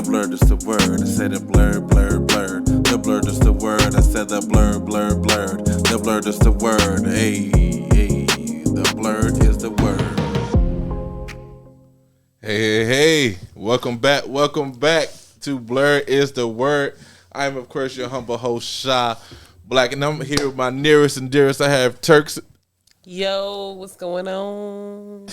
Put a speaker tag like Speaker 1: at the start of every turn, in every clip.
Speaker 1: The blurred is the word. I said it blurred, blurred, blurred. The blurred is the word. I said the blurred, blurred, blurred. The blurred is the word. Hey, hey. The blurred is the word. Hey, hey, hey. Welcome back to Blurred is the Word. I am, of course, your humble host, Shah Black, and I'm here with my nearest and dearest. I have Turks.
Speaker 2: Yo, what's going on?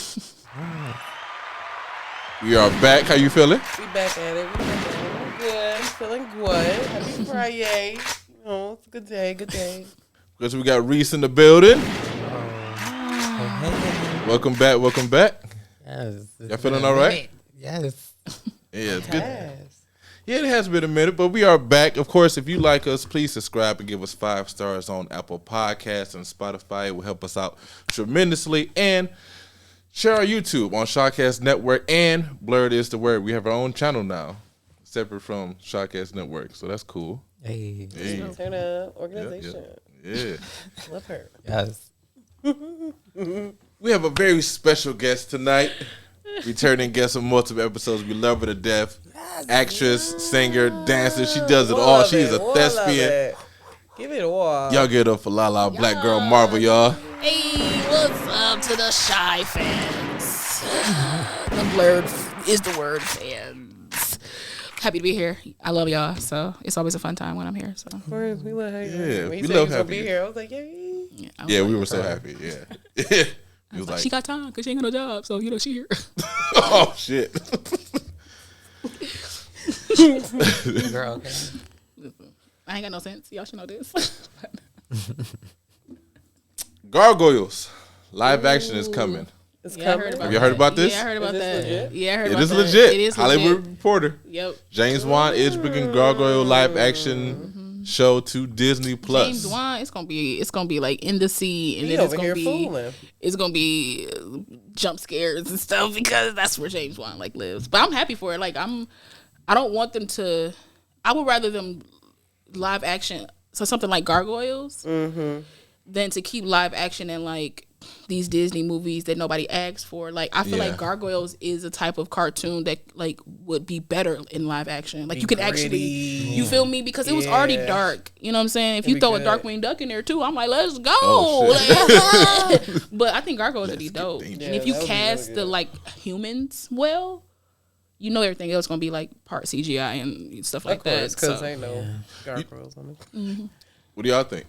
Speaker 1: We are back. How you feeling?
Speaker 2: We back at it. I'm good. I'm feeling good. Happy Friday. You know, it's a good day. Good day.
Speaker 1: Because we got Reese in the building. Welcome back.
Speaker 3: Yes.
Speaker 1: Y'all feeling all right?
Speaker 3: Yes.
Speaker 1: Yeah, it's good. Yeah, it has been a minute, but we are back. Of course, if you like us, please subscribe and give us 5 stars on Apple Podcasts and Spotify. It will help us out tremendously. And share our YouTube on Shawcast Network and Blurred is the Word. We have our own channel now, separate from Shawcast Network, so that's cool.
Speaker 3: Hey.
Speaker 2: Turn up. Organization.
Speaker 1: Yeah.
Speaker 2: Love her.
Speaker 3: Yes.
Speaker 1: We have a very special guest tonight. Returning guest on multiple episodes. We love her to death. Actress, singer, dancer. She does it all. She's a thespian.
Speaker 2: Give it a while.
Speaker 1: Y'all get up for LALa Blk, GirlMarvel, y'all.
Speaker 4: Hey, what's up to the Shy fans? The Blurred is the Word fans. Happy to be here. I love y'all, so it's always a fun time when I'm here. So
Speaker 2: Of course, we love her.
Speaker 1: Yeah,
Speaker 2: when
Speaker 1: we
Speaker 2: he
Speaker 1: love
Speaker 2: said he was
Speaker 1: having
Speaker 2: gonna be
Speaker 1: you.
Speaker 2: here, I was like, yay.
Speaker 1: Yeah, we were so happy. Yeah. He was like,
Speaker 4: she got time because she ain't got no job, so you know she here.
Speaker 1: oh shit.
Speaker 3: Girl, okay.
Speaker 4: I ain't got no sense. Y'all should know this.
Speaker 1: Gargoyles live action is coming.
Speaker 2: It's
Speaker 4: Yeah, I
Speaker 2: coming.
Speaker 4: heard about
Speaker 1: Have you heard about this?
Speaker 4: Yeah, I heard about
Speaker 2: Is this
Speaker 4: that.
Speaker 2: legit?
Speaker 4: Yeah, I heard
Speaker 1: It
Speaker 4: about
Speaker 1: is
Speaker 4: that.
Speaker 1: legit.
Speaker 4: It is
Speaker 1: Hollywood
Speaker 4: legit.
Speaker 1: reporter.
Speaker 4: Yep.
Speaker 1: James Wan is bringing Gargoyle live action show to Disney Plus.
Speaker 4: James Wan, it's gonna be like in the sea, and
Speaker 2: He
Speaker 4: then it's
Speaker 2: over here
Speaker 4: gonna be
Speaker 2: fooling.
Speaker 4: it's gonna be jump scares and stuff because that's where James Wan like lives. But I'm happy for it. Like I don't want them to. I would rather them live action, so something like Gargoyles, than to keep live action in like these Disney movies that nobody asks for. Like I feel like Gargoyles is a type of cartoon that like would be better in live action. Like you could actually, you feel me? Because it was already dark. You know what I'm saying? If you throw a Darkwing Duck in there too, I'm like, let's go.
Speaker 1: Oh,
Speaker 4: Like, but I think Gargoyles would be dope. And if you
Speaker 2: that would be
Speaker 4: cast
Speaker 2: really
Speaker 4: the
Speaker 2: good.
Speaker 4: like humans well, you know everything else gonna be like part CGI and stuff like
Speaker 2: Of course,
Speaker 4: that.
Speaker 2: because
Speaker 4: So.
Speaker 2: ain't no gargoyles on it.
Speaker 1: What do y'all think?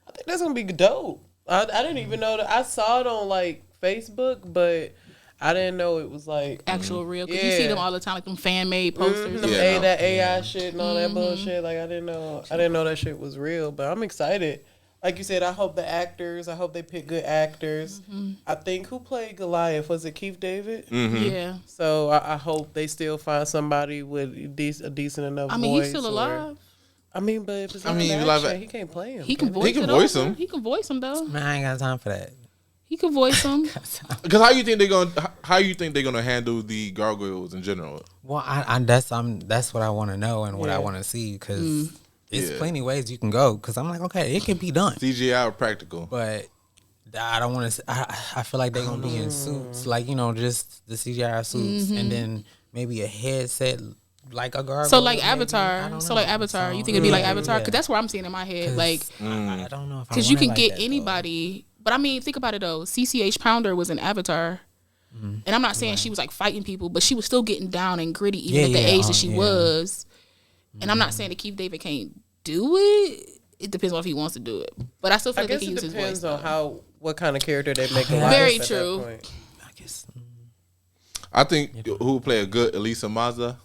Speaker 2: I think that's gonna be dope. I didn't even know that. I saw it on like Facebook, but I didn't know it was like
Speaker 4: Actual real, because you see them all the time, like them fan made posters.
Speaker 2: them
Speaker 1: Yeah,
Speaker 2: that AI shit and all that bullshit. Like I didn't know that shit was real. But I'm excited. Like you said, I hope they pick good actors. I think who played Goliath, was it Keith David?
Speaker 4: Yeah,
Speaker 2: So I hope they still find somebody with a decent enough.
Speaker 4: I mean
Speaker 2: voice
Speaker 4: he's still
Speaker 2: or-
Speaker 4: alive.
Speaker 2: I mean, but if it's
Speaker 1: live
Speaker 2: he can't play him.
Speaker 4: He can voice.
Speaker 1: He can
Speaker 4: it
Speaker 1: voice
Speaker 4: over.
Speaker 1: him.
Speaker 4: He can voice him though.
Speaker 3: Man, I ain't got time for that.
Speaker 4: He can voice him.
Speaker 1: Because how you think they're gonna handle the gargoyles in general?
Speaker 3: Well, that's what I want to know and what I want to see because it's plenty ways you can go. Because I'm like, okay, it can be done,
Speaker 1: CGI or practical?
Speaker 3: but I don't want to. I feel like they're gonna be in suits, like just the CGI suits, and then maybe a headset. Like a gargoyle.
Speaker 4: So like
Speaker 3: maybe. I
Speaker 4: Avatar.
Speaker 3: don't
Speaker 4: So
Speaker 3: know.
Speaker 4: like Avatar. You
Speaker 3: So,
Speaker 4: think it'd be like Avatar?
Speaker 3: yeah.
Speaker 4: Because that's where I'm seeing in my head. Like,
Speaker 3: I don't know if
Speaker 4: because you can get anybody. But I mean, think about it though. CCH Pounder was in Avatar. And I'm not saying she was like fighting people, but she was still getting down and gritty even at the age that she was. And I'm not saying that Keith David can't do it. It depends on if he wants to do it. But I still feel
Speaker 2: I
Speaker 4: like
Speaker 2: guess
Speaker 4: he can
Speaker 2: it
Speaker 4: use his voice.
Speaker 2: depends on what kind of character they make.
Speaker 4: Very
Speaker 2: at
Speaker 4: true.
Speaker 2: That point.
Speaker 3: I guess.
Speaker 1: I think who would play a good Elisa Mazza?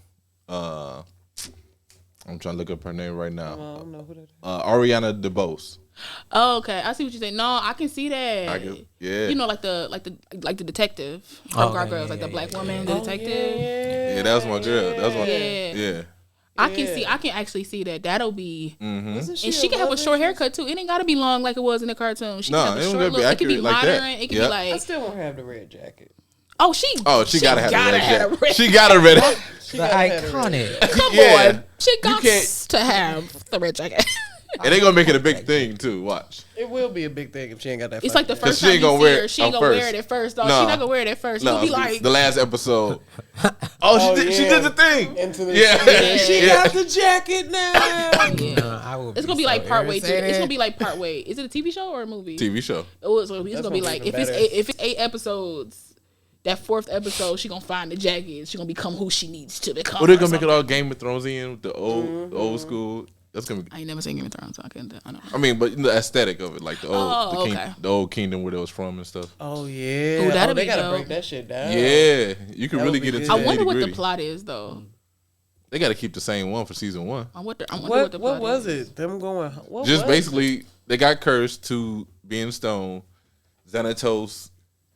Speaker 1: I'm trying to look up her name right now.
Speaker 2: I don't know who that is.
Speaker 1: Ariana DeBose.
Speaker 4: Oh, okay. I see what you're saying. No, I can see that.
Speaker 1: Yeah.
Speaker 4: You know, like the detective from Gargoyles, like the black woman, the detective.
Speaker 1: Yeah, that was my girl. That was my
Speaker 4: Yeah. I can actually see that. That'll be, and she can have a short haircut too. It ain't gotta be long like it was in the cartoon. She can have a short look. It could be modern. It could be
Speaker 2: I
Speaker 4: like,
Speaker 2: still want her to have the red jacket.
Speaker 1: she gotta have a red. She got a red.
Speaker 3: The iconic.
Speaker 4: Come
Speaker 1: Yeah.
Speaker 4: on, she got to have the red jacket.
Speaker 1: And they gonna make it a big thing too. Watch.
Speaker 2: It will be a big thing if she ain't got that.
Speaker 4: It's like the first
Speaker 1: she
Speaker 4: time
Speaker 1: ain't
Speaker 4: you
Speaker 1: gonna
Speaker 4: see
Speaker 1: wear
Speaker 4: her,
Speaker 1: it
Speaker 4: she ain't
Speaker 1: at
Speaker 4: gonna
Speaker 1: first.
Speaker 4: wear it at first. Dog.
Speaker 1: Nah.
Speaker 4: She not gonna wear it at first.
Speaker 1: No,
Speaker 4: You'll be like,
Speaker 1: the last episode. Oh, she
Speaker 2: yeah.
Speaker 1: did the thing.
Speaker 2: Into the
Speaker 1: Yeah.
Speaker 2: She
Speaker 1: Yeah.
Speaker 2: got the jacket now.
Speaker 4: it's gonna be like part way. It's gonna be like part way. Is it a TV show or a movie?
Speaker 1: TV show.
Speaker 4: Oh, it's gonna be like
Speaker 2: even
Speaker 4: if
Speaker 2: better.
Speaker 4: it's 8 episodes. That 4th episode, she gonna find the jacket. She gonna become who she needs to become.
Speaker 1: Well, they're gonna make it all Game of Thrones in the old school. That's gonna be.
Speaker 4: I ain't never seen Game of Thrones, so I can't. I don't know.
Speaker 1: I mean, but the aesthetic of it, like the old,
Speaker 4: okay.
Speaker 1: the old kingdom where they was from and stuff.
Speaker 2: Oh yeah.
Speaker 4: Ooh, that'll
Speaker 2: they
Speaker 4: be
Speaker 2: gotta
Speaker 4: dope.
Speaker 2: break that shit down.
Speaker 1: Yeah, you can
Speaker 2: That
Speaker 1: really
Speaker 2: would be
Speaker 1: get into.
Speaker 2: good.
Speaker 1: the
Speaker 4: I wonder what the
Speaker 1: nitty-gritty.
Speaker 4: plot is though.
Speaker 1: They got to keep the same one for season 1.
Speaker 4: I wonder what the plot
Speaker 2: What was
Speaker 4: is.
Speaker 2: it? Them going. What
Speaker 1: Just
Speaker 2: was
Speaker 1: basically, they got cursed to being stone. Xanatos.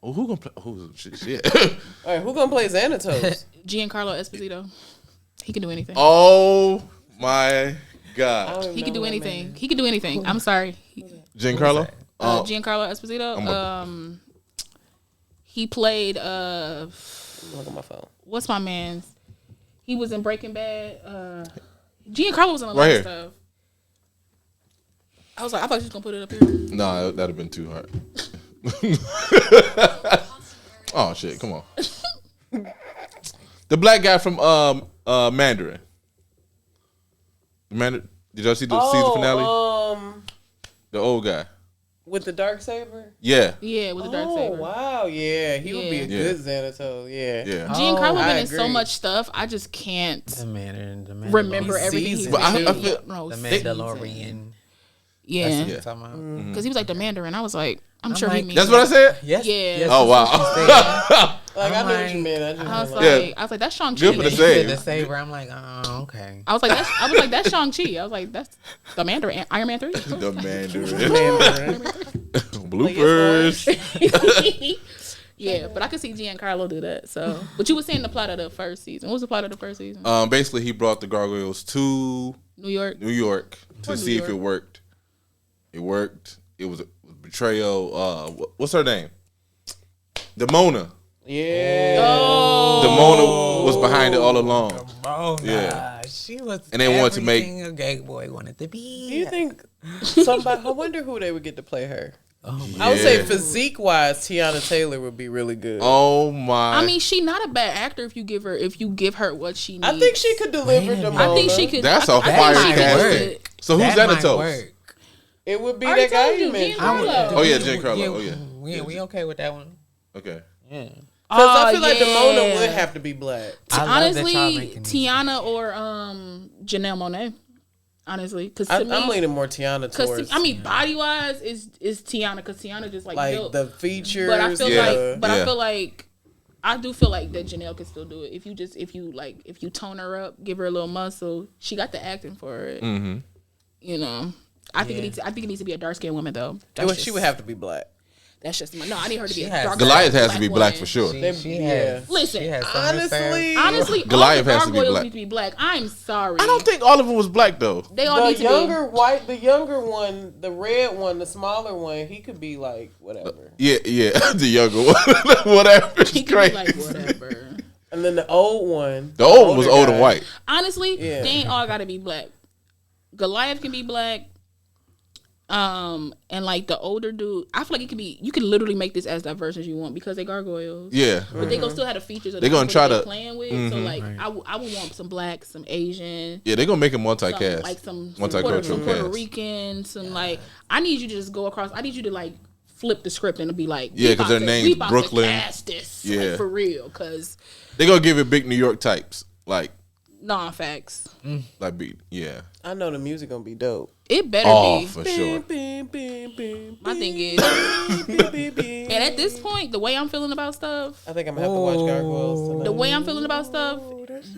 Speaker 1: Oh, who gonna play? Oh shit!
Speaker 2: All right, who gonna play Xanatos?
Speaker 4: Giancarlo Esposito. He can do anything.
Speaker 1: Oh my god,
Speaker 4: He can do anything. He can do anything. I'm sorry.
Speaker 1: Giancarlo.
Speaker 4: Giancarlo Esposito. He played
Speaker 2: Look at my phone.
Speaker 4: what's my man's? He was in Breaking Bad. Giancarlo was in a lot
Speaker 1: Right
Speaker 4: of
Speaker 1: here.
Speaker 4: stuff. I was like, I thought you was gonna put it up here.
Speaker 1: No, that'd have been too hard. Oh shit! Come on. The black guy from Mandarin. Mandarin. Did y'all see the season finale? The old guy.
Speaker 2: With the dark saber.
Speaker 1: Yeah.
Speaker 4: Yeah, with the dark
Speaker 2: Oh
Speaker 4: saber.
Speaker 2: wow, yeah, he would be a
Speaker 1: Yeah.
Speaker 2: good Xanatos. Yeah.
Speaker 1: Yeah.
Speaker 4: Giancarlo
Speaker 2: I
Speaker 4: been in so
Speaker 2: agree.
Speaker 4: much stuff. I just can't
Speaker 3: The Mandalorian.
Speaker 4: remember
Speaker 2: He's
Speaker 4: everything he's
Speaker 2: seasoned,
Speaker 1: But I
Speaker 4: been in.
Speaker 1: feel-
Speaker 4: No,
Speaker 3: The
Speaker 4: seasoned.
Speaker 3: Mandalorian.
Speaker 4: Yeah,
Speaker 3: That's what
Speaker 1: Yeah.
Speaker 3: you're talking about.
Speaker 4: because he was like the Mandarin. I was like, I'm sure he
Speaker 3: like-
Speaker 4: means
Speaker 1: That's what I said.
Speaker 3: Yes.
Speaker 4: Yeah.
Speaker 3: Yes,
Speaker 1: Oh
Speaker 3: that's what
Speaker 1: wow.
Speaker 3: she said.
Speaker 2: Like I
Speaker 3: I'm
Speaker 2: knew what you
Speaker 3: like-
Speaker 2: meant.
Speaker 4: I was
Speaker 2: I just
Speaker 4: like,
Speaker 1: Yeah.
Speaker 4: I was like, that's Shang
Speaker 1: Good
Speaker 4: Chi.
Speaker 1: for the
Speaker 3: He
Speaker 1: save.
Speaker 3: said the saber. I'm like, oh, okay.
Speaker 4: I was like, that's Shang Chi. I was like, that's the Mandarin. Iron Man 3.
Speaker 1: The Mandarin.
Speaker 2: Mandarin.
Speaker 1: Bloopers.
Speaker 4: Yeah, but I could see Giancarlo do that. So, but you were saying the plot of the first season. What was the plot of the first season?
Speaker 1: Basically, he brought the gargoyles to
Speaker 4: New York.
Speaker 1: New York to
Speaker 4: New
Speaker 1: see if
Speaker 4: York.
Speaker 1: it worked. It worked. It was a betrayal. What's her name? Demona.
Speaker 2: Yeah.
Speaker 1: Demona was behind it all along.
Speaker 3: Oh,
Speaker 1: Yeah.
Speaker 3: She was.
Speaker 1: And they wanted to make-
Speaker 3: everything a gay boy wanted to be.
Speaker 2: Do you think somebody? I wonder who they would get to play her.
Speaker 3: Oh,
Speaker 2: I would say
Speaker 1: Yeah.
Speaker 2: physique wise, Tiana Taylor would be really good.
Speaker 1: Oh my!
Speaker 4: I mean, she not a bad actor if you give her what she needs.
Speaker 2: I think she could deliver
Speaker 3: Wait a
Speaker 2: the.
Speaker 3: minute.
Speaker 4: I think she could.
Speaker 1: That's
Speaker 4: I
Speaker 1: a
Speaker 4: think
Speaker 1: fire
Speaker 4: she could do
Speaker 1: casting.
Speaker 4: it.
Speaker 1: So who's
Speaker 3: that might
Speaker 1: Xanatos?
Speaker 3: work.
Speaker 2: It would be
Speaker 4: I already
Speaker 2: that guy
Speaker 4: told
Speaker 2: you
Speaker 4: you,
Speaker 2: mentioned.
Speaker 4: Giancarlo.
Speaker 1: Oh yeah, Giancarlo. Oh yeah.
Speaker 3: We okay with that one.
Speaker 1: Okay.
Speaker 3: Yeah.
Speaker 2: Because I feel like
Speaker 4: yeah.
Speaker 2: Demona would have to be black.
Speaker 3: I love that y'all
Speaker 4: Honestly,
Speaker 3: making these-
Speaker 4: Tiana or Janelle Monáe. Honestly, because
Speaker 2: I'm leaning more Tiana towards.
Speaker 4: I mean, body wise is Tiana because Tiana just like built.
Speaker 2: the features.
Speaker 4: But I feel
Speaker 1: Yeah.
Speaker 4: like,
Speaker 1: Yeah.
Speaker 4: I feel like, I do feel like that Janelle could still do it if you tone her up, give her a little muscle. She got the acting for it.
Speaker 1: Mm-hmm.
Speaker 4: You know, I think it needs to be a dark skinned woman though.
Speaker 2: She would have to be black.
Speaker 4: That's just no. I need her to be a
Speaker 3: has-
Speaker 4: dark.
Speaker 1: Goliath has to be black
Speaker 4: woman.
Speaker 1: for sure.
Speaker 3: She
Speaker 2: Yeah.
Speaker 3: has.
Speaker 4: Listen,
Speaker 3: she has so much
Speaker 2: Honestly,
Speaker 4: Honestly,
Speaker 1: Goliath
Speaker 4: all the
Speaker 1: has to be
Speaker 4: gargoyles
Speaker 1: black.
Speaker 4: need to be black. I'm sorry.
Speaker 1: I don't think all of them was black though.
Speaker 4: they all
Speaker 2: the
Speaker 4: need to
Speaker 2: younger one, the red one, the smaller one, he could be like whatever.
Speaker 1: Yeah, the younger one, whatever.
Speaker 4: be.
Speaker 1: It's
Speaker 4: He could
Speaker 1: crazy.
Speaker 4: be like whatever.
Speaker 2: And then the old one,
Speaker 1: The old one was
Speaker 2: older
Speaker 1: old and
Speaker 2: guy,
Speaker 1: white.
Speaker 4: Honestly,
Speaker 2: Yeah.
Speaker 4: they ain't all gotta be black. Goliath can be black. And like the older dude, I feel like it could be. You can literally make this as diverse as you want because they gargoyles.
Speaker 1: Yeah.
Speaker 4: But they gonna still have the features of
Speaker 1: They
Speaker 4: the
Speaker 1: gonna
Speaker 4: people
Speaker 1: try
Speaker 4: they
Speaker 1: to-
Speaker 4: playing with. So like, I would want some black, some Asian,
Speaker 1: Yeah, they're gonna make it
Speaker 4: some,
Speaker 1: multicast.
Speaker 4: like some
Speaker 1: Multicultural
Speaker 4: Puerto
Speaker 1: cast.
Speaker 4: Rican, some like. I need you to just go across. I need you to like flip the script and be like,
Speaker 1: Yeah,
Speaker 4: we
Speaker 1: 'cause
Speaker 4: about
Speaker 1: their
Speaker 4: to-
Speaker 1: name's
Speaker 4: we about to
Speaker 1: Brooklyn.
Speaker 4: cast this,
Speaker 1: Yeah.
Speaker 4: like, for real. Cause
Speaker 1: They're gonna give it big New York types.
Speaker 4: non-facts,
Speaker 1: Yeah.
Speaker 2: I know the music gonna be dope.
Speaker 4: it better
Speaker 1: Oh,
Speaker 4: be.
Speaker 1: for sure.
Speaker 4: My thing is, and at this point, the way I'm feeling about stuff,
Speaker 2: I think I'm gonna have to watch Gargoyles tonight.
Speaker 4: the way I'm feeling about stuff,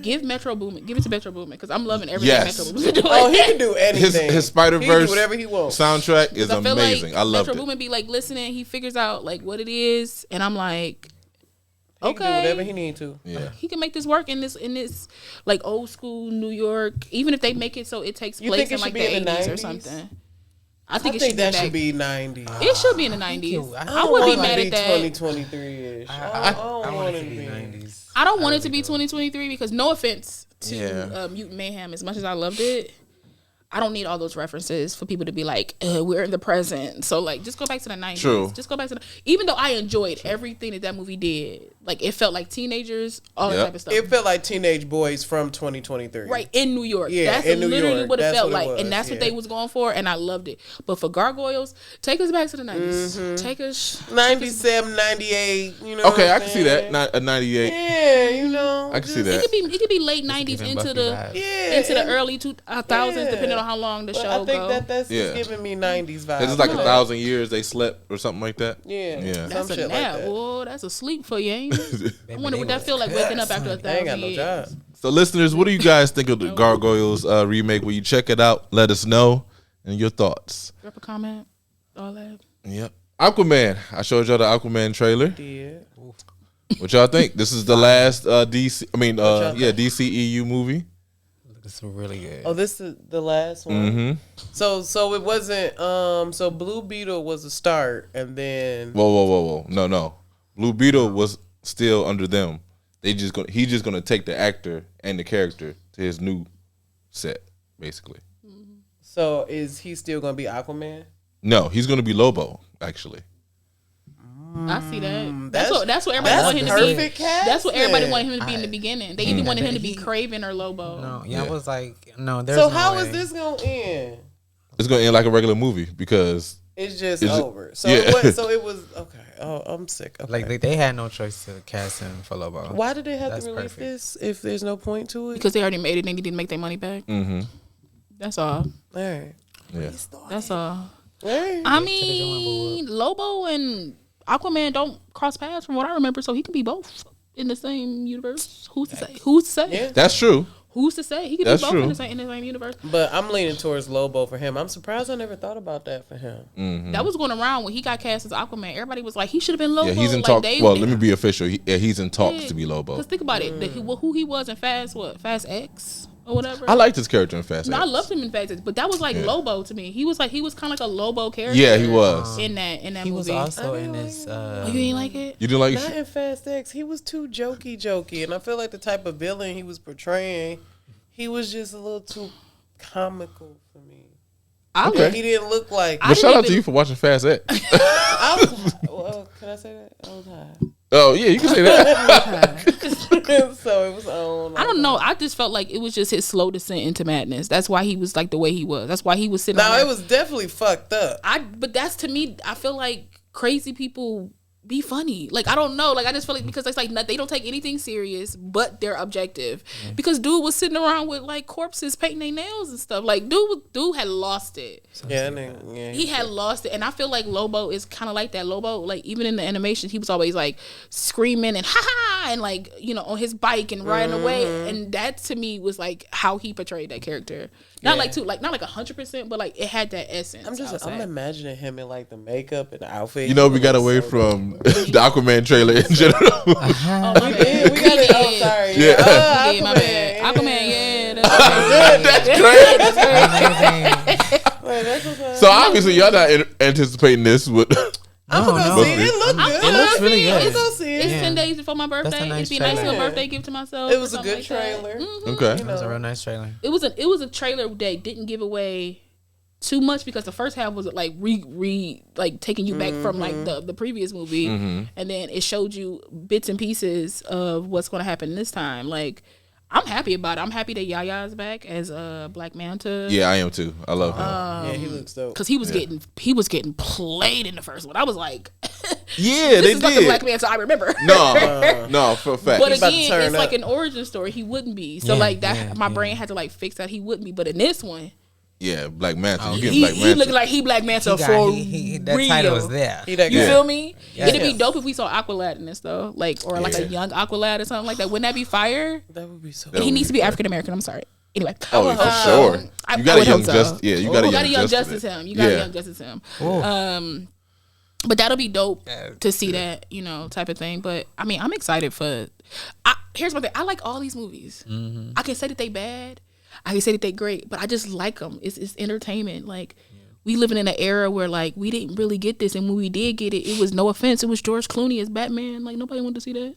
Speaker 4: give Metro Boomin, give it to Metro Boomin because I'm loving everything
Speaker 1: Yes.
Speaker 4: Metro Boomin doing.
Speaker 2: Oh, he can do anything.
Speaker 1: His Spider
Speaker 2: He can do
Speaker 1: Verse
Speaker 2: whatever he wants.
Speaker 1: soundtrack is
Speaker 4: I feel
Speaker 1: amazing.
Speaker 4: like
Speaker 1: I loved
Speaker 4: Metro
Speaker 1: it.
Speaker 4: Boomin be like listening, he figures out like what it is, and I'm like,
Speaker 2: He can do
Speaker 4: okay,
Speaker 2: whatever he need to.
Speaker 1: Yeah.
Speaker 4: he can make this work in this like old school New York, even if they make it so it takes
Speaker 2: You
Speaker 4: place
Speaker 2: think it
Speaker 4: in like
Speaker 2: should be in
Speaker 4: the
Speaker 2: the
Speaker 4: 80s or
Speaker 2: 90s?
Speaker 4: something.
Speaker 2: I think that should be 90.
Speaker 4: It should be in the 90s.
Speaker 3: I
Speaker 4: I wouldn't be
Speaker 2: want it to
Speaker 4: mad at that.
Speaker 2: 2023-ish. I don't want it to be
Speaker 3: 90s.
Speaker 4: I don't want it to be 2023 because no offense to
Speaker 1: Yeah.
Speaker 4: Mutant Mayhem, as much as I loved it, I don't need all those references for people to be like, we're in the present. So like, just go back to the 90s.
Speaker 1: True.
Speaker 4: Just go back to even though I enjoyed everything that movie did, like it felt like teenagers, all that type of stuff.
Speaker 2: It felt like teenage boys from 2023.
Speaker 4: Right, in New York.
Speaker 2: Yeah,
Speaker 4: that's
Speaker 2: in New
Speaker 4: literally
Speaker 2: York.
Speaker 4: what it
Speaker 2: That's
Speaker 4: felt
Speaker 2: what it
Speaker 4: like.
Speaker 2: was,
Speaker 4: And that's what they was going for, and I loved it. But for Gargoyles, take us back to the 90s. Take us
Speaker 2: 97, 98, you know.
Speaker 1: Okay, I can see that. Not a 98.
Speaker 2: Yeah, you know.
Speaker 1: I can see that.
Speaker 4: it could be late 90s
Speaker 3: giving
Speaker 4: into
Speaker 3: Buffy
Speaker 4: the
Speaker 3: vibes.
Speaker 4: into the early 2000s, depending on how long the
Speaker 2: But
Speaker 4: show
Speaker 2: I think
Speaker 4: goes.
Speaker 2: that's
Speaker 1: Yeah.
Speaker 2: just giving me 90s vibes.
Speaker 1: It's like 1,000 years they slept or something like that.
Speaker 2: Yeah.
Speaker 1: Yeah.
Speaker 2: Some
Speaker 4: That's a
Speaker 2: shit
Speaker 4: nap,
Speaker 2: like that.
Speaker 4: boy. That's a sleep for you, ain't it? I wonder what that
Speaker 3: was
Speaker 4: feel like waking up after
Speaker 2: They ain't
Speaker 4: 1,000
Speaker 2: got no
Speaker 4: years.
Speaker 2: job.
Speaker 1: So, listeners, what do you guys think of the Gargoyles remake? Will you check it out? Let us know and your thoughts.
Speaker 4: Drop a comment. All that.
Speaker 1: Yep. Aquaman. I showed y'all the Aquaman trailer.
Speaker 2: Yeah.
Speaker 1: What y'all think? This is the last DC. I mean,
Speaker 2: y'all think?
Speaker 1: DCEU movie.
Speaker 3: It's really good.
Speaker 2: Oh, this is the last one.
Speaker 1: Mm-hmm.
Speaker 2: So it wasn't. So Blue Beetle was the start, and then
Speaker 1: Whoa. No. Blue Beetle was still under them. He's just gonna take the actor and the character to his new set, basically.
Speaker 2: so is he still gonna be Aquaman?
Speaker 1: No, he's gonna be Lobo, actually.
Speaker 4: I see that.
Speaker 2: That's-
Speaker 4: That's what everybody
Speaker 2: That's
Speaker 4: wanted him to be.
Speaker 2: perfect
Speaker 4: That's what everybody
Speaker 2: casting.
Speaker 4: wanted him to be in the beginning. They either wanted him to be Craven or Lobo.
Speaker 3: No,
Speaker 1: Yeah.
Speaker 3: I was like, no, there's
Speaker 2: So
Speaker 3: no
Speaker 2: how
Speaker 3: way.
Speaker 2: is this gonna end?
Speaker 1: It's gonna end like a regular movie because
Speaker 2: It's just
Speaker 1: Is it-
Speaker 2: over. So
Speaker 1: yeah.
Speaker 2: so it was okay. Oh, I'm sick. Okay.
Speaker 3: Like they had no choice to cast him for Lobo.
Speaker 2: why did they have
Speaker 3: That's
Speaker 2: to release
Speaker 3: perfect.
Speaker 2: this if there's no point to it?
Speaker 4: Because they already made it and they didn't make their money back.
Speaker 1: mm-hmm.
Speaker 4: That's all.
Speaker 2: All right.
Speaker 1: Yeah.
Speaker 4: That's all.
Speaker 2: All right.
Speaker 4: I mean, Lobo and Aquaman don't cross paths from what I remember, so he could be both in the same universe. Who's to say? Who's to say?
Speaker 2: Yeah.
Speaker 1: That's true.
Speaker 4: Who's to say? He could
Speaker 1: That's
Speaker 4: be both
Speaker 1: true.
Speaker 4: in the same universe.
Speaker 2: But I'm leaning towards Lobo for him. I'm surprised I never thought about that for him.
Speaker 1: Mm-hmm.
Speaker 4: That was going around when he got cast as Aquaman. Everybody was like, he should have been Lobo.
Speaker 1: Yeah, he's in
Speaker 4: like,
Speaker 1: talks.
Speaker 4: they-
Speaker 1: Well, let me be official. He's in talks to be Lobo.
Speaker 4: Because think about it, who he was in Fast X or whatever.
Speaker 1: I liked his character in Fast
Speaker 4: No,
Speaker 1: X.
Speaker 4: I loved him in Fast X, but that was like Lobo to me. He was kind of like a Lobo character.
Speaker 1: Yeah, he was.
Speaker 4: in that
Speaker 3: He
Speaker 4: movie.
Speaker 3: was also in
Speaker 2: didn't
Speaker 3: this.
Speaker 4: Oh, you ain't like it?
Speaker 1: You didn't like?
Speaker 2: Not in Fast X. He was too jokey, and I feel like the type of villain he was portraying, he was just a little too comical for me.
Speaker 1: Okay.
Speaker 2: He didn't look like.
Speaker 1: But shout out to you for watching Fast X.
Speaker 2: I was, well, can I say that? I was high.
Speaker 1: Oh yeah, you can say that.
Speaker 2: So it was on.
Speaker 4: I don't know. I just felt like it was just his slow descent into madness. That's why he was like the way he was. That's why he was sitting.
Speaker 2: No,
Speaker 4: on there.
Speaker 2: it was definitely fucked up.
Speaker 4: But that's to me. I feel like crazy people be funny. Like I don't know. Like I just feel like because it's like they don't take anything serious, but they're objective. Because dude was sitting around with like corpses painting their nails and stuff. Like dude had lost it.
Speaker 2: Yeah,
Speaker 4: He had lost it, and I feel like Lobo is kind of like that. Lobo, like even in the animation, he was always like screaming and ha ha, and like on his bike and riding away, and that to me was like how he portrayed that character. Not like 100%, but like it had that essence.
Speaker 2: I'm imagining him in like the makeup and the outfit.
Speaker 1: You know, we got away from the Aquaman trailer in general.
Speaker 4: Oh, my bad.
Speaker 2: Yeah, we got it. Oh, sorry.
Speaker 1: Yeah.
Speaker 4: Yeah, my bad. Aquaman, yeah.
Speaker 1: That's great.
Speaker 2: Wait, that's what's
Speaker 1: So obviously, y'all not anticipating this. With
Speaker 2: I'm gonna
Speaker 3: no.
Speaker 2: go see it. It looked good.
Speaker 3: It looks really good.
Speaker 2: I'm gonna see
Speaker 4: It's
Speaker 2: it.
Speaker 4: 10 days before my birthday.
Speaker 3: That's a nice
Speaker 4: It'd be a nice
Speaker 3: trailer.
Speaker 4: little birthday gift to myself.
Speaker 2: It
Speaker 4: or
Speaker 2: was a
Speaker 4: something
Speaker 2: good
Speaker 4: like that.
Speaker 2: trailer.
Speaker 1: okay,
Speaker 3: It was a real nice trailer.
Speaker 4: It was a trailer that didn't give away too much because the first half was like like taking you back from like the previous movie, and then it showed you bits and pieces of what's going to happen this time. Like I'm happy about it. I'm happy that Yaya's back as Black Manta.
Speaker 1: yeah, I am too. I love him.
Speaker 2: Yeah, he looks dope.
Speaker 4: Because he was getting played in the first one. I was like,
Speaker 1: Yeah,
Speaker 4: this
Speaker 1: they
Speaker 4: is not the Black
Speaker 1: did.
Speaker 4: Manta I remember.
Speaker 1: No, for a fact.
Speaker 4: But
Speaker 2: He's about to
Speaker 4: again,
Speaker 2: turn
Speaker 4: it's like
Speaker 2: up.
Speaker 4: an origin story. He wouldn't be. So
Speaker 3: Yeah,
Speaker 4: like that,
Speaker 3: yeah,
Speaker 4: my
Speaker 3: yeah.
Speaker 4: brain had to like fix that he wouldn't be. But in this one,
Speaker 1: Yeah, Black Manta. You
Speaker 4: he,
Speaker 1: getting Black
Speaker 4: he
Speaker 1: Manta?
Speaker 4: looked like he Black Manta for
Speaker 3: That
Speaker 4: real.
Speaker 3: title was there.
Speaker 2: He that
Speaker 4: You
Speaker 2: guy.
Speaker 4: feel me?
Speaker 3: Yeah.
Speaker 4: It'd be
Speaker 2: Yes.
Speaker 4: dope if we saw Aqualad in this though, like or like a young Aqualad or something like that. Wouldn't that be fire?
Speaker 2: That would be so.
Speaker 1: That
Speaker 4: He
Speaker 1: would
Speaker 4: needs to
Speaker 1: be
Speaker 4: be African American. I'm sorry. Anyway,
Speaker 1: Oh, for sure.
Speaker 4: I
Speaker 1: You got a
Speaker 4: would
Speaker 1: young
Speaker 4: hope so.
Speaker 1: justice. Yeah, you got
Speaker 4: You got
Speaker 1: a
Speaker 4: a young
Speaker 1: justice.
Speaker 4: justice him. You got a
Speaker 1: Yeah.
Speaker 4: young justice him.
Speaker 3: Ooh.
Speaker 4: But that'll be dope
Speaker 3: Yeah,
Speaker 4: to see that, type of thing. But I mean, I'm excited for. Here's my thing. I like all these movies. I can say that they bad. I can say that they great, but I just like them. It's entertainment. Like we living in an era where like we didn't really get this, and when we did get it, it was no offense. It was George Clooney as Batman. Like nobody wanted to see that.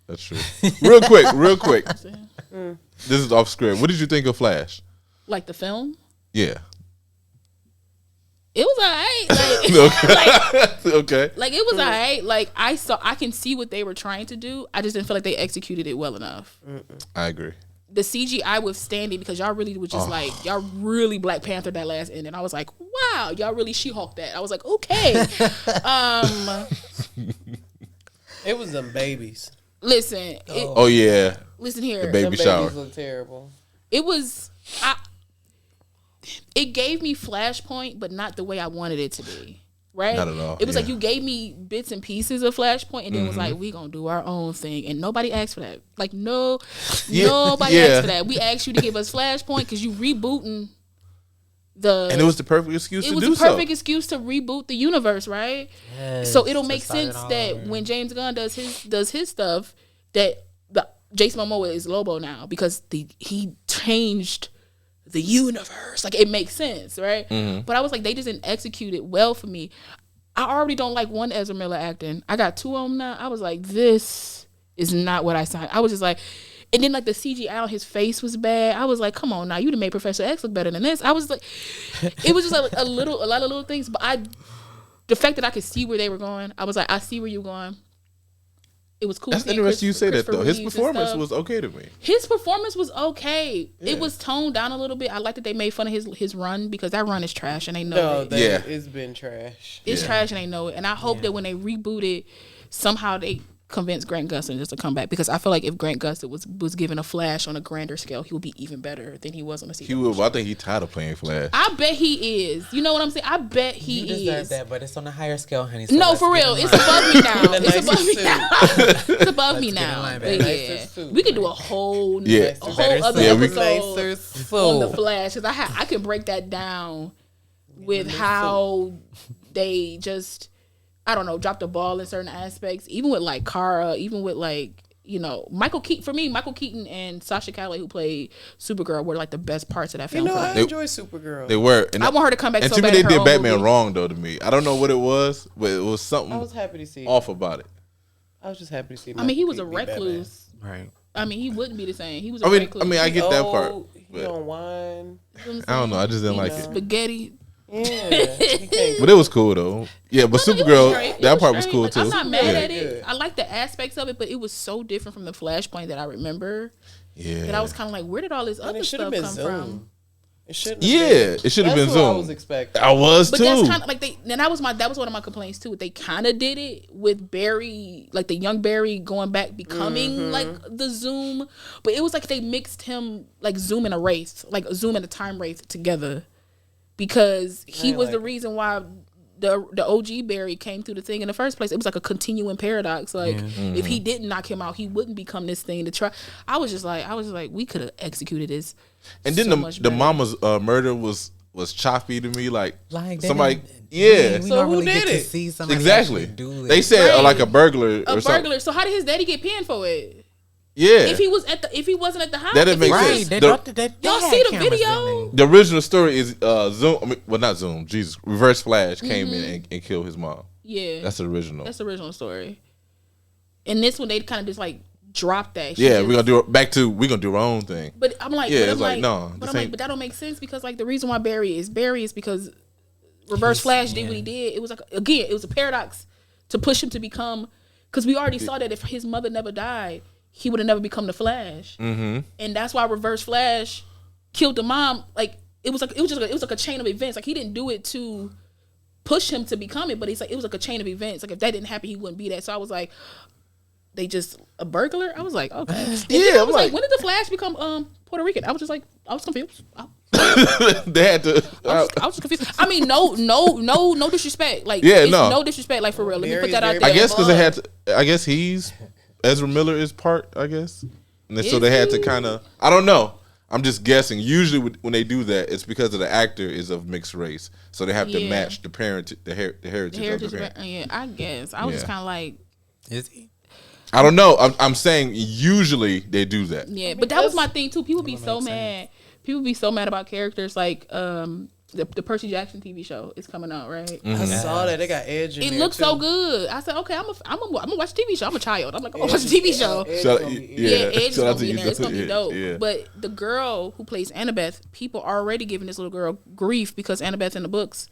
Speaker 1: That's true. Real quick. This is off script. What did you think of Flash?
Speaker 4: Like the film.
Speaker 1: Yeah.
Speaker 4: It was alright. Like,
Speaker 1: Okay.
Speaker 4: like it was alright. Like I can see what they were trying to do. I just didn't feel like they executed it well enough.
Speaker 1: I agree.
Speaker 4: The CGI withstanding because y'all really was just like y'all really Black Panther that last ending. I was like, wow, y'all really She-Hulk that. I was like, okay.
Speaker 2: It was them babies.
Speaker 4: Listen.
Speaker 1: Oh yeah.
Speaker 4: Listen here.
Speaker 1: The baby
Speaker 2: Them
Speaker 1: shower.
Speaker 2: babies look terrible.
Speaker 4: It was. It gave me Flashpoint, but not the way I wanted it to be. Right?
Speaker 1: Not at all,
Speaker 4: It was
Speaker 1: yeah.
Speaker 4: like you gave me bits and pieces of Flashpoint, and then was like, we gonna do our own thing, and nobody asked for that. Like nobody asked for that. We asked you to give us Flashpoint because you rebooting the.
Speaker 1: And it was the perfect excuse
Speaker 4: It
Speaker 1: to
Speaker 4: was
Speaker 1: do
Speaker 4: the perfect
Speaker 1: so.
Speaker 4: excuse to reboot the universe, right?
Speaker 3: Yes,
Speaker 4: So it'll
Speaker 3: to
Speaker 4: make
Speaker 3: start it
Speaker 4: sense
Speaker 3: all
Speaker 4: that
Speaker 3: over.
Speaker 4: when James Gunn does his stuff, that the Jason Momoa is Lobo now because he changed the universe. Like it makes sense, right? But I was like, they just didn't execute it well for me. I already don't like one Ezra Miller acting. I got two of them now. I was like, this is not what I signed. I was just like, and then like the CGI on his face was bad. I was like, come on now, you done made Professor X look better than this. I was like, it was just like a lot of little things. But the fact that I could see where they were going, I was like, I see where you're going. It was cool.
Speaker 1: That's
Speaker 4: seeing
Speaker 1: interesting you say that
Speaker 4: Christopher
Speaker 1: though. His
Speaker 4: Reeves and
Speaker 1: performance
Speaker 4: stuff.
Speaker 1: was okay to me.
Speaker 4: His performance was okay.
Speaker 1: Yeah.
Speaker 4: It was toned down a little bit. I like that they made fun of his run because that run is trash and they know
Speaker 2: No,
Speaker 4: it.
Speaker 1: Yeah.
Speaker 2: it's been trash.
Speaker 4: It's
Speaker 1: Yeah.
Speaker 4: trash and they know it. And I hope that when they reboot it, somehow they convince Grant Gustin just to come back because I feel like if Grant Gustin was given a Flash on a grander scale, he would be even better than he was on the CW.
Speaker 1: He will. I think he tired of playing Flash.
Speaker 4: I bet he is. You know what I'm saying? I bet he
Speaker 3: You deserve
Speaker 4: is.
Speaker 3: that, but it's on a higher scale, honey. So
Speaker 4: No,
Speaker 3: let's
Speaker 4: for
Speaker 3: get
Speaker 4: real.
Speaker 3: in
Speaker 4: It's
Speaker 3: line.
Speaker 4: above me now.
Speaker 2: The
Speaker 4: It's above me
Speaker 2: nicest
Speaker 4: now. It's above me
Speaker 3: Let's get in
Speaker 4: now.
Speaker 3: line,
Speaker 4: But
Speaker 3: baby.
Speaker 4: yeah,
Speaker 2: Nicest suit.
Speaker 4: we could do a whole
Speaker 1: Yeah.
Speaker 4: a whole other
Speaker 1: Yeah, we-
Speaker 4: episode
Speaker 2: Nicer
Speaker 4: on the
Speaker 2: suit.
Speaker 4: Flash because I can break that down with how they just I don't know drop the ball in certain aspects. Even with like Kara, even with like Michael Keaton. For me, Michael Keaton and Sasha Calle, who played Supergirl, were like the best parts of that film. for
Speaker 2: I
Speaker 4: me.
Speaker 2: enjoy Supergirl.
Speaker 1: They were. And
Speaker 4: I want her to come back.
Speaker 1: And
Speaker 4: so
Speaker 1: to me,
Speaker 4: bad
Speaker 1: they
Speaker 4: in her
Speaker 1: did
Speaker 4: own
Speaker 1: Batman
Speaker 4: movie.
Speaker 1: wrong though. To me, I don't know what it was, but it was something
Speaker 2: I was happy to see.
Speaker 1: off about it.
Speaker 2: I was just happy to see.
Speaker 4: I mean, he was a
Speaker 2: Michael Keaton be
Speaker 4: recluse.
Speaker 3: Right.
Speaker 4: I mean, he wouldn't be the same. He was. A
Speaker 1: I mean,
Speaker 4: recluse.
Speaker 1: I get that part.
Speaker 2: Batman. He
Speaker 1: But
Speaker 2: don't whine.
Speaker 1: I don't know. I just didn't like it.
Speaker 4: Spaghetti.
Speaker 2: Yeah, he can't.
Speaker 1: But it was cool though. Yeah, but
Speaker 4: No, it was
Speaker 1: Supergirl,
Speaker 4: straight. It
Speaker 1: that part was
Speaker 4: straight.
Speaker 1: cool
Speaker 4: Like,
Speaker 1: too.
Speaker 4: I'm not mad
Speaker 1: yeah.
Speaker 4: at it.
Speaker 2: Good.
Speaker 4: I like the aspects of it, but it was so different from the Flashpoint that I remember
Speaker 1: Yeah.
Speaker 4: that I was kind of like, where did all this
Speaker 2: And
Speaker 4: other
Speaker 2: it should
Speaker 4: stuff
Speaker 2: have
Speaker 4: come
Speaker 2: been
Speaker 4: from?
Speaker 2: Zoom. It shouldn't.
Speaker 1: Yeah, it should have been
Speaker 2: That's what I
Speaker 1: Zoom.
Speaker 2: was expecting.
Speaker 1: I was
Speaker 4: But
Speaker 1: too.
Speaker 4: that's kind of like and that was one of my complaints too. They kind of did it with Barry, like the young Barry going back, becoming like the Zoom. But it was like they mixed him like Zoom and a Wraith, like Zoom and a Time Wraith together, because he
Speaker 2: I
Speaker 4: was
Speaker 2: like
Speaker 4: the
Speaker 2: it.
Speaker 4: reason why the OG Barry came through the thing in the first place. It was like a continuing paradox. Like if he didn't knock him out, he wouldn't become this thing to try. I was just like, we could have executed this.
Speaker 1: And then
Speaker 4: so much
Speaker 1: the
Speaker 4: better.
Speaker 1: mama's murder was choppy to me. Like
Speaker 3: Like
Speaker 1: somebody,
Speaker 3: yeah. We
Speaker 2: So
Speaker 3: don't
Speaker 2: who
Speaker 3: really
Speaker 2: did
Speaker 3: get to
Speaker 2: it?
Speaker 3: see somebody
Speaker 1: exactly.
Speaker 3: actually do it.
Speaker 1: They said
Speaker 4: Right.
Speaker 1: like a burglar
Speaker 4: A
Speaker 1: or something.
Speaker 4: burglar. So how did his daddy get pinned for it?
Speaker 1: Yeah,
Speaker 4: If he wasn't at the house,
Speaker 1: That
Speaker 4: if
Speaker 1: didn't
Speaker 4: he
Speaker 1: make
Speaker 4: was-
Speaker 1: sense.
Speaker 3: Right. They
Speaker 1: The-
Speaker 3: dropped it.
Speaker 4: Y'all
Speaker 3: had
Speaker 4: see the
Speaker 3: cameras,
Speaker 4: video?
Speaker 3: didn't they?
Speaker 1: the original story is Zoom. I mean, well, not Zoom. Jesus, Reverse Flash came in and killed his mom.
Speaker 4: Yeah,
Speaker 1: That's the original.
Speaker 4: that's the original story. And this one, they kind of just like dropped that. She
Speaker 1: Yeah,
Speaker 4: just-
Speaker 1: we're gonna do we're gonna do our own thing.
Speaker 4: But I'm like,
Speaker 1: Yeah,
Speaker 4: but I'm
Speaker 1: it's like, no,
Speaker 4: but
Speaker 1: this
Speaker 4: I'm like,
Speaker 1: ain't-
Speaker 4: but that don't make sense because like the reason why Barry is because Reverse Flash did what he did. It was like again, it was a paradox to push him to become because we already saw that if his mother never died, he would have never become the Flash. Mm-hmm. And that's why Reverse Flash killed the mom. Like it was like a chain of events. Like he didn't do it to push him to become it, but it's like it was like a chain of events. Like if that didn't happen, he wouldn't be that. So I was like, they just a burglar. I was like, okay. And then
Speaker 1: Yeah,
Speaker 4: I
Speaker 1: I'm
Speaker 4: was like,
Speaker 1: like-
Speaker 4: when did the Flash become Puerto Rican? I was just like, I was confused.
Speaker 1: They had to.
Speaker 4: I was just confused. I mean, no disrespect. Like,
Speaker 1: Yeah,
Speaker 4: it's
Speaker 1: no.
Speaker 4: no disrespect. Like for real. Let me put
Speaker 2: Barry's
Speaker 4: that out
Speaker 2: very
Speaker 4: there.
Speaker 1: I guess because they had to. I guess he's Ezra Miller is part. I guess, and then, so
Speaker 4: Is
Speaker 1: they had
Speaker 4: he?
Speaker 1: to kind of. I don't know. I'm just guessing. Usually when they do that, it's because of the actor is of mixed race, so they have to
Speaker 4: Yeah.
Speaker 1: match the parent, the heritage
Speaker 4: The heritage,
Speaker 1: of the parent.
Speaker 4: yeah, I guess. I was just
Speaker 1: Yeah.
Speaker 4: kind of like,
Speaker 3: Is he?
Speaker 1: I don't know. I'm saying usually they do that.
Speaker 4: yeah. But that was my thing too. People be so mad. People be so mad about characters like the Percy Jackson TV show is coming out, right?
Speaker 2: I saw that. They got Edge in
Speaker 4: It
Speaker 2: there,
Speaker 4: looks
Speaker 2: too.
Speaker 4: so good. I said, okay, I'm gonna watch the TV show. I'm a child. I'm like, I'm gonna watch the TV show.
Speaker 2: Edge
Speaker 1: Shout-
Speaker 2: gonna be-
Speaker 4: Yeah, Edge is
Speaker 1: shout out
Speaker 4: gonna
Speaker 1: to
Speaker 4: be in
Speaker 1: you,
Speaker 4: there. It's gonna be
Speaker 1: yeah,
Speaker 4: dope.
Speaker 1: yeah.
Speaker 4: But the girl who plays Annabeth, people are already giving this little girl grief because Annabeth in the books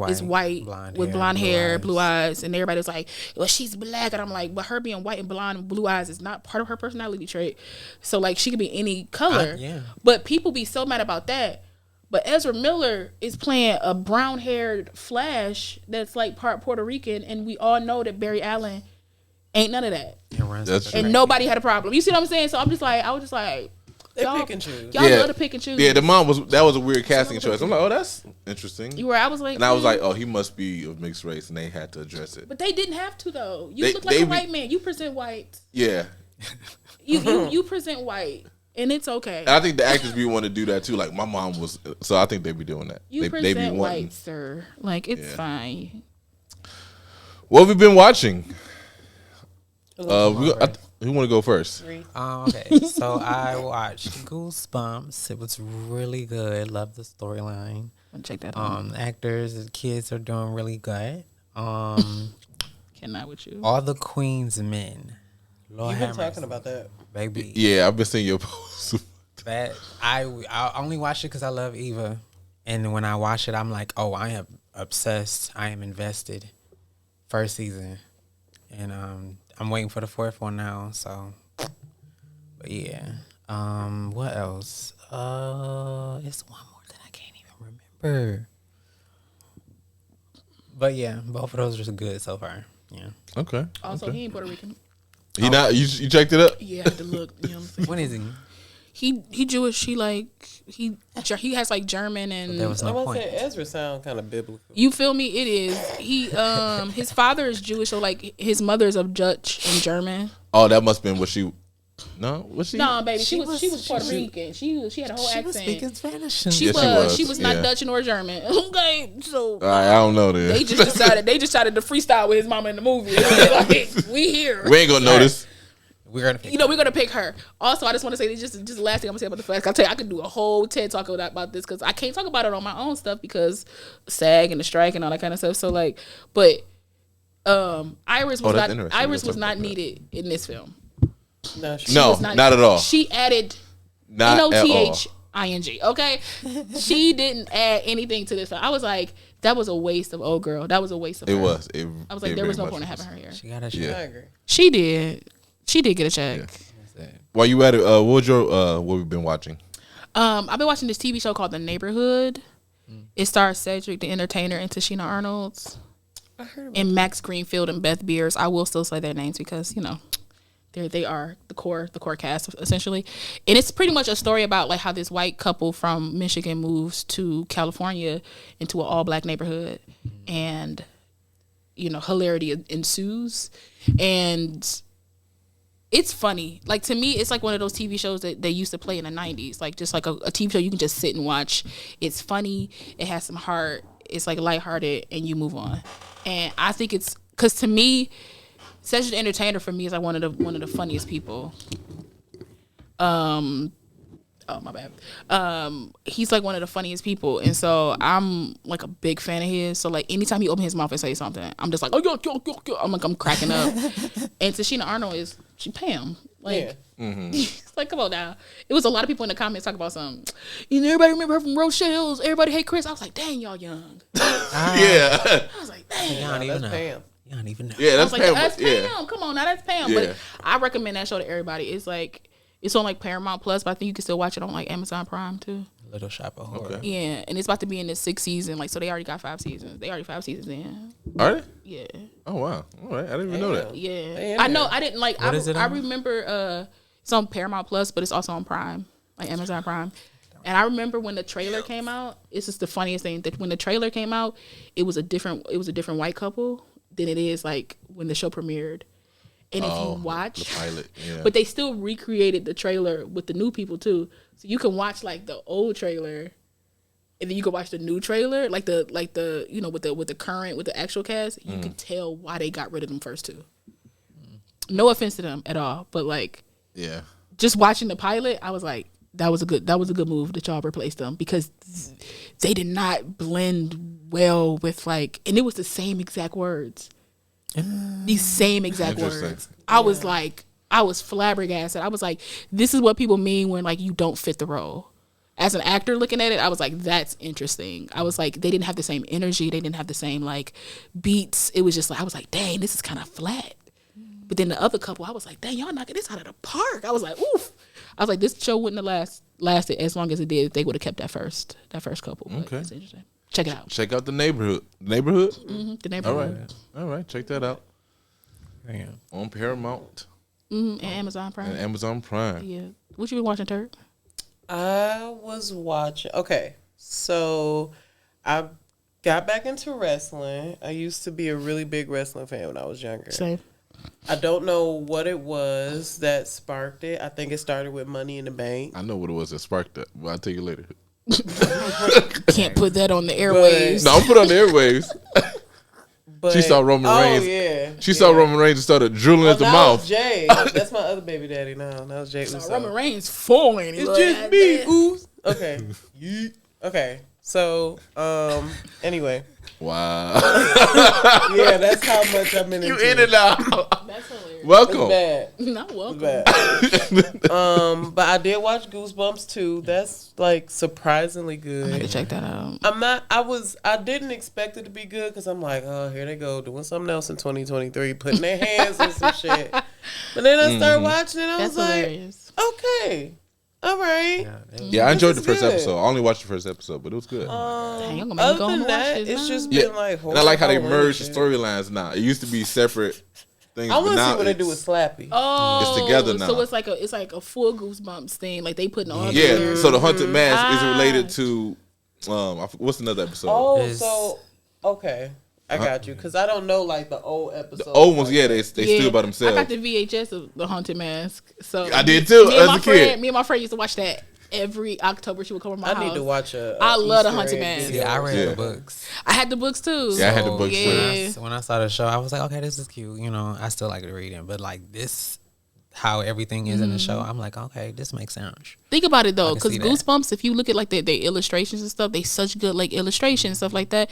Speaker 4: is white with blonde hair, blue eyes, and everybody was like, well, she's black, and I'm like, but her being white and blonde and blue eyes is not part of her personality trait. So like, she could be any color. But people be so mad about that. But Ezra Miller is playing a brown-haired Flash that's like part Puerto Rican, and we all know that Barry Allen ain't none of that.
Speaker 1: That's true.
Speaker 4: And nobody had a problem. You see what I'm saying? So I was just like,
Speaker 2: They
Speaker 4: y'all
Speaker 2: pick and choose.
Speaker 4: Y'all love to pick and choose.
Speaker 1: Yeah, that was a weird casting choice. I'm like, oh, that's interesting.
Speaker 4: I was like,
Speaker 1: and I was like, oh, he must be of mixed race, and they had to address it.
Speaker 4: but they didn't have to though. You look like a white man. You present white.
Speaker 1: Yeah,
Speaker 4: You present white, and it's okay.
Speaker 1: and I think the actors be want to do that too. Like my mom was, so I think they be doing that.
Speaker 4: You
Speaker 1: they
Speaker 4: present
Speaker 1: be wanting.
Speaker 4: white, sir. Like it's fine.
Speaker 1: What have we been watching? Who want to go first?
Speaker 3: Okay, so I watched Goosebumps. It was really good. Love the storyline.
Speaker 4: Check that out.
Speaker 3: Actors and kids are doing really good.
Speaker 4: Cannot with you.
Speaker 3: All the Queen's Men. Lord
Speaker 2: You've been
Speaker 3: have
Speaker 2: talking
Speaker 3: mercy,
Speaker 2: about that.
Speaker 3: baby.
Speaker 1: Yeah, I've been seeing your posts.
Speaker 3: That I only watched it because I love Eva, and when I watch it, I'm like, oh, I am obsessed. I am invested. First season, and I'm waiting for the fourth one now. So, but yeah. What else? It's one more that I can't even remember. But yeah, both of those are good so far. Yeah.
Speaker 1: Okay.
Speaker 4: Also, he ain't Puerto Rican.
Speaker 1: He not. You checked it up?
Speaker 4: Yeah, I had to look. You know what I'm saying?
Speaker 3: When is he?
Speaker 4: He Jewish. He has like German and.
Speaker 3: There was
Speaker 2: I
Speaker 3: no
Speaker 2: want
Speaker 3: point.
Speaker 2: to say Ezra sound kind of biblical.
Speaker 4: You feel me? It is. He his father is Jewish, so like his mother's of Dutch and German.
Speaker 1: Oh, that must have been what she. No, was she?
Speaker 4: No, baby, she was Puerto Rican. She had a whole
Speaker 3: She
Speaker 4: accent.
Speaker 3: was speaking Spanish.
Speaker 4: She was not
Speaker 1: yeah.
Speaker 4: Dutch nor German. Okay, so
Speaker 1: I don't know this.
Speaker 4: they just decided to freestyle with his mama in the movie. It was like, we here.
Speaker 1: We ain't gonna notice.
Speaker 3: We're gonna pick
Speaker 4: We're gonna pick her. Also, I just want to say just the last thing I'm gonna say about the fact. I'll tell you, I could do a whole TED talk about this because I can't talk about it on my own stuff because SAG and the strike and all that kind of stuff. So like, but Iris was not needed in this film.
Speaker 2: No,
Speaker 1: No, not at all.
Speaker 4: She added
Speaker 1: Not at all.
Speaker 4: NOTHING. Okay, she didn't add anything to this film. I was like, that was a waste of old girl. That was a waste of her.
Speaker 1: It was.
Speaker 4: I was like, there was no point in having her here.
Speaker 3: She got a
Speaker 2: I
Speaker 3: shot.
Speaker 2: agree.
Speaker 4: She did get a check.
Speaker 1: Yeah. While you at it, what was your what we've been watching?
Speaker 4: I've been watching this TV show called The Neighborhood. It stars Cedric the Entertainer and Tashina Arnold
Speaker 2: I heard about
Speaker 4: and Max Greenfield and Beth Beers. I will still say their names because they are the core cast essentially, and it's pretty much a story about like how this white couple from Michigan moves to California into an all black neighborhood, and hilarity ensues, and it's funny. Like to me, it's like one of those TV shows that they used to play in the 90s, like just like a TV show you can just sit and watch. It's funny, it has some heart, it's like lighthearted, and you move on. And I think it's because to me, Cedric the Entertainer for me is like one of the funniest people. Oh my bad. He's like one of the funniest people, and so I'm like a big fan of his. So like anytime he opens his mouth and say something, I'm just like, oh yo. I'm cracking up. And Tashina Arnold she Pam. Like it's like, come on now. It was a lot of people in the comments talking about something. Everybody remember her from Rochelle's. Everybody hate Chris. I was like, dang, y'all young.
Speaker 1: Yeah.
Speaker 4: I was like, dang.
Speaker 3: You don't even know.
Speaker 2: Pam.
Speaker 3: You don't even know.
Speaker 1: Yeah,
Speaker 4: I
Speaker 1: that's
Speaker 4: was like,
Speaker 1: Pam.
Speaker 4: that's Pam.
Speaker 1: Yeah.
Speaker 4: Come on now, that's Pam.
Speaker 1: Yeah.
Speaker 4: But I recommend that show to everybody. It's like it's on like Paramount Plus, but I think you can still watch it on like Amazon Prime too.
Speaker 3: Little Shop of Horror.
Speaker 1: Okay.
Speaker 4: Yeah, and it's about to be in the 6th season. Like, so they already got 5 seasons. They already 5 seasons in.
Speaker 1: Are they?
Speaker 4: Yeah.
Speaker 1: Oh wow. All right. I didn't even know that.
Speaker 4: Yeah.
Speaker 2: Damn.
Speaker 4: I know. I didn't like.
Speaker 3: What is it
Speaker 4: I
Speaker 3: on?
Speaker 4: remember. It's on Paramount Plus, but it's also on Prime, like Amazon Prime. And I remember when the trailer came out. It's just the funniest thing that when the trailer came out, it was a different white couple than it is like when the show premiered. And if you watch
Speaker 1: the pilot, yeah.
Speaker 4: but they still recreated the trailer with the new people too, so you can watch like the old trailer, and then you can watch the new trailer, like the with the actual cast. You can tell why they got rid of them first two. No offense to them at all, but like
Speaker 1: Yeah.
Speaker 4: just watching the pilot, I was like, that was a good move that y'all replaced them, because they did not blend well with like, and it was the same exact words. These same exact words. I was flabbergasted. I was like, this is what people mean when like you don't fit the role. As an actor looking at it, I was like, that's interesting. I was like, they didn't have the same energy. They didn't have the same like beats. It was just like, I was like, dang, this is kind of flat. But then the other couple, I was like, dang, y'all knocking this out of the park. I was like, oof. I was like, this show wouldn't have lasted as long as it did if they would have kept that first couple. But
Speaker 1: Okay.
Speaker 4: it's interesting. Check it out.
Speaker 1: Check out The Neighborhood. Neighborhood?
Speaker 4: Mm-hmm. The Neighborhood.
Speaker 1: All right. Check that out.
Speaker 3: Damn.
Speaker 1: On Paramount
Speaker 4: And Amazon Prime.
Speaker 1: and Amazon Prime.
Speaker 4: Yeah. What you been watching, Turk?
Speaker 2: I was watching. Okay, so I got back into wrestling. I used to be a really big wrestling fan when I was younger.
Speaker 4: Same.
Speaker 2: I don't know what it was that sparked it. I think it started with Money in the Bank.
Speaker 1: I know what it was that sparked that. Well, I'll tell you later.
Speaker 4: Can't put that on the airwaves.
Speaker 1: No, I'm put on the airwaves.
Speaker 2: But,
Speaker 1: She saw Roman Reigns.
Speaker 2: Yeah.
Speaker 1: She saw Roman Reigns and started drooling at the
Speaker 2: that
Speaker 1: mouth.
Speaker 2: was Jay. That's my other baby daddy now. That was Jay Uso.
Speaker 4: Roman Reigns falling.
Speaker 2: It's just me, Oos. Okay. Okay. So, anyway.
Speaker 1: Wow.
Speaker 2: Yeah, that's how much I'm into.
Speaker 1: You in and out.
Speaker 4: That's hilarious.
Speaker 1: Welcome.
Speaker 2: Bad.
Speaker 4: Not welcome.
Speaker 2: Bad. But I did watch Goosebumps too. That's like surprisingly
Speaker 4: I need to
Speaker 2: good.
Speaker 4: check that out.
Speaker 2: I didn't expect it to be good because I'm like, oh, here they go doing something else in 2023, putting their hands in some shit. But then I started watching it. I
Speaker 4: That's
Speaker 2: was like,
Speaker 4: hilarious.
Speaker 2: okay, all right.
Speaker 1: Yeah, I enjoyed the
Speaker 2: is
Speaker 1: first
Speaker 2: good.
Speaker 1: episode. I only watched the first episode, but it was good.
Speaker 4: Dang, you're gonna make me
Speaker 2: Other
Speaker 4: go home
Speaker 2: than
Speaker 4: and watch
Speaker 2: that,
Speaker 4: this
Speaker 2: it's
Speaker 4: now.
Speaker 2: just
Speaker 1: Yeah,
Speaker 2: been like,
Speaker 1: and I like how they
Speaker 2: Halloween
Speaker 1: merged the
Speaker 2: shit.
Speaker 1: storylines now. It used to be separate things.
Speaker 2: I want
Speaker 1: but
Speaker 2: to
Speaker 1: now
Speaker 2: see what they do
Speaker 1: it's-
Speaker 2: with Slappy.
Speaker 4: Oh,
Speaker 1: It's together now.
Speaker 4: So it's like a full Goosebumps thing. Like they putting all
Speaker 1: Yeah,
Speaker 4: the
Speaker 1: so the haunted mask is
Speaker 4: Ah.
Speaker 1: related to what's another episode?
Speaker 2: Oh,
Speaker 3: Is-
Speaker 2: so okay, I got you because I don't know like the old episodes.
Speaker 1: The old ones,
Speaker 2: like
Speaker 1: yeah,
Speaker 2: that.
Speaker 1: they stood by
Speaker 4: I
Speaker 1: themselves.
Speaker 4: got the VHS of the Haunted Mask. So
Speaker 1: I did too,
Speaker 4: Me and
Speaker 1: as
Speaker 4: my
Speaker 1: a
Speaker 4: friend,
Speaker 1: kid.
Speaker 4: me and my friend used to watch that every October. She would come to my
Speaker 2: I
Speaker 4: house.
Speaker 2: need to watch a
Speaker 4: I love the
Speaker 2: Easter
Speaker 4: Haunted
Speaker 2: egg
Speaker 4: Mask.
Speaker 2: video.
Speaker 3: Yeah, I read
Speaker 1: Yeah.
Speaker 3: the books.
Speaker 4: I had the books too.
Speaker 1: Yeah, I had the
Speaker 3: So,
Speaker 1: books too.
Speaker 4: Yeah.
Speaker 3: When I saw the show, I was like, okay, this is cute. You know, I still like to read it, but like this, how everything is in the show, I'm like, okay, this makes sense.
Speaker 4: Think about it though,
Speaker 3: I can
Speaker 4: because
Speaker 3: see that.
Speaker 4: Goosebumps. If you look at like their illustrations and stuff, they such good like illustrations and stuff like that.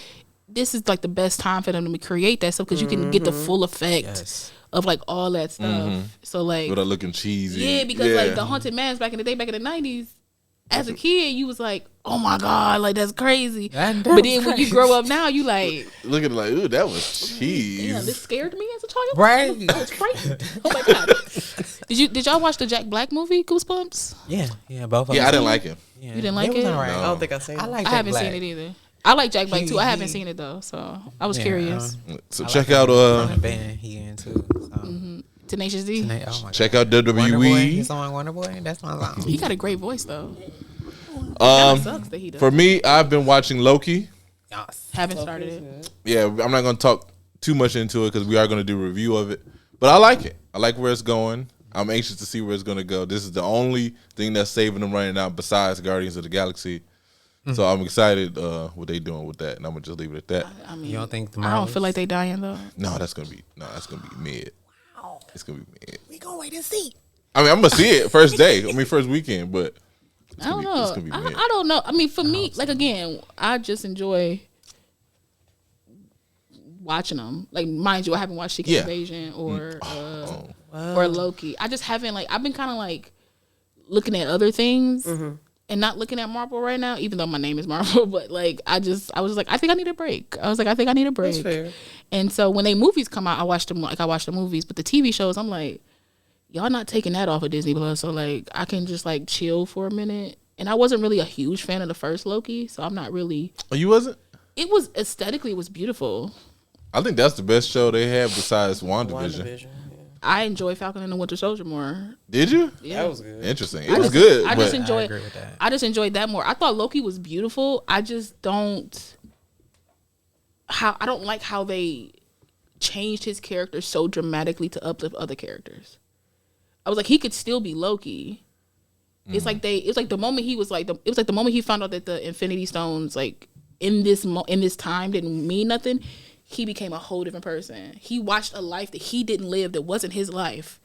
Speaker 4: This is like the best time for them to create that stuff because you can get the full effect
Speaker 3: Yes.
Speaker 4: of like all that stuff. So like,
Speaker 1: Without looking cheesy.
Speaker 4: yeah, because like the Haunted Mask back in the day, back in the 90s, as a kid, you was like, oh my god, like that's crazy.
Speaker 3: That
Speaker 4: But
Speaker 3: was
Speaker 4: then when you
Speaker 3: crazy.
Speaker 4: grow up now, you like,
Speaker 1: Look at it like, ooh, that was cheese.
Speaker 4: damn, this scared me as a child.
Speaker 3: Right.
Speaker 4: I was frightened. Oh my god. Did y'all watch the Jack Black movie Goosebumps?
Speaker 3: Yeah, both of them.
Speaker 1: Yeah, I didn't like him.
Speaker 3: Yeah.
Speaker 4: You didn't like
Speaker 3: was
Speaker 4: it?
Speaker 3: alright.
Speaker 1: No.
Speaker 2: I don't think I've seen
Speaker 3: I
Speaker 2: it.
Speaker 3: like
Speaker 4: I
Speaker 3: Jack
Speaker 4: haven't
Speaker 3: Black.
Speaker 4: seen it either. I like Jack Black too. I haven't
Speaker 3: He-
Speaker 4: seen it though, so I was
Speaker 3: Yeah,
Speaker 4: curious.
Speaker 1: So
Speaker 3: I
Speaker 1: check
Speaker 3: like
Speaker 1: out
Speaker 3: him. From the band he in too. So.
Speaker 4: Tenacious D.
Speaker 3: Oh my
Speaker 1: check
Speaker 3: God.
Speaker 1: out
Speaker 3: Wonder Boy.
Speaker 1: WWE.
Speaker 3: His song Wonder Boy. That's my song.
Speaker 4: He got a great voice though. Kinda sucks that he does.
Speaker 1: For me, I've been watching Loki.
Speaker 3: Yes.
Speaker 4: Haven't started it.
Speaker 1: Yeah, I'm not going to talk too much into it because we are going to do a review of it. But I like it. I like where it's going. I'm anxious to see where it's going to go. This is the only thing that's saving them right now besides Guardians of the Galaxy. So I'm excited what they doing with that, and I'm gonna just leave it at that.
Speaker 4: I mean,
Speaker 3: You don't think the
Speaker 4: I don't
Speaker 3: Marvels?
Speaker 4: feel like they dying though.
Speaker 1: No, that's gonna be mid. It's gonna be mid.
Speaker 3: We gonna wait and see.
Speaker 1: I mean, I'm gonna see it first day. first weekend, but
Speaker 4: I don't
Speaker 1: it's
Speaker 4: know.
Speaker 1: gonna be mid.
Speaker 4: I don't know. I mean, for me, like again, I just enjoy watching them. Like, mind you, I haven't watched Secret
Speaker 1: Yeah.
Speaker 4: Invasion or Loki. I just haven't like. I've been kind of like looking at other things and not looking at Marvel right now. Even though my name is Marvel, but like I was like, I think I need a break. I was like, I think I need a break.
Speaker 2: That's fair.
Speaker 4: And so when they movies come out, I watch them. Like I watch the movies, but the TV shows, I'm like, y'all not taking that off of Disney Plus, so like I can just like chill for a minute. And I wasn't really a huge fan of the first Loki, so I'm not really.
Speaker 1: Oh, you wasn't?
Speaker 4: It was aesthetically, it was beautiful.
Speaker 1: I think that's the best show they have besides WandaVision.
Speaker 2: WandaVision.
Speaker 4: I enjoy Falcon and the Winter Soldier more.
Speaker 1: Did you?
Speaker 2: That was good.
Speaker 1: Interesting. It was good.
Speaker 4: I
Speaker 1: but
Speaker 4: just enjoy.
Speaker 3: I agree with that.
Speaker 4: I just enjoyed that more. I thought Loki was beautiful. I just don't. I don't like how they changed his character so dramatically to uplift other characters. I was like, he could still be Loki. It's like the moment he was like it was like the moment he found out that the Infinity Stones like in this time didn't mean nothing. He became a whole different person. He watched a life that he didn't live, that wasn't his life,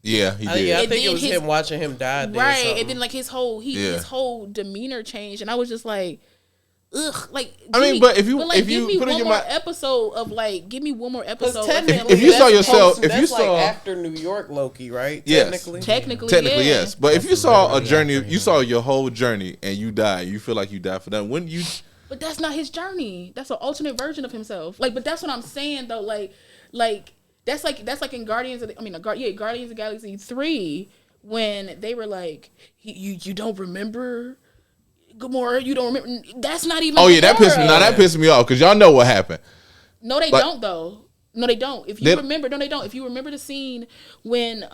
Speaker 1: Yeah, he did.
Speaker 2: I
Speaker 4: And
Speaker 2: think it
Speaker 4: then
Speaker 2: was him watching him die.
Speaker 4: Right, and then like his whole demeanor changed, and I was just like, ugh. Like,
Speaker 1: if you
Speaker 4: give me
Speaker 1: put in
Speaker 4: one
Speaker 1: your
Speaker 4: more
Speaker 1: mind,
Speaker 4: episode of like, give me one more episode.
Speaker 1: if you saw yourself, if you saw
Speaker 2: like after New York Loki, right?
Speaker 1: Yes.
Speaker 4: Technically,
Speaker 1: yes. But if you saw a journey, you saw your whole journey, and you die, you feel like you died for that. Wouldn't you?
Speaker 4: But that's not his journey. That's an alternate version of himself. Like, but that's what I'm saying though. Like that's like in Guardians of Galaxy 3 when they were like, you don't remember Gamora, you don't remember. That's not even.
Speaker 1: Oh yeah,
Speaker 4: Gamora.
Speaker 1: that pissed me off because y'all know what happened.
Speaker 4: No, they don't though. No, they don't. If you remember, no, they don't. If you remember the scene when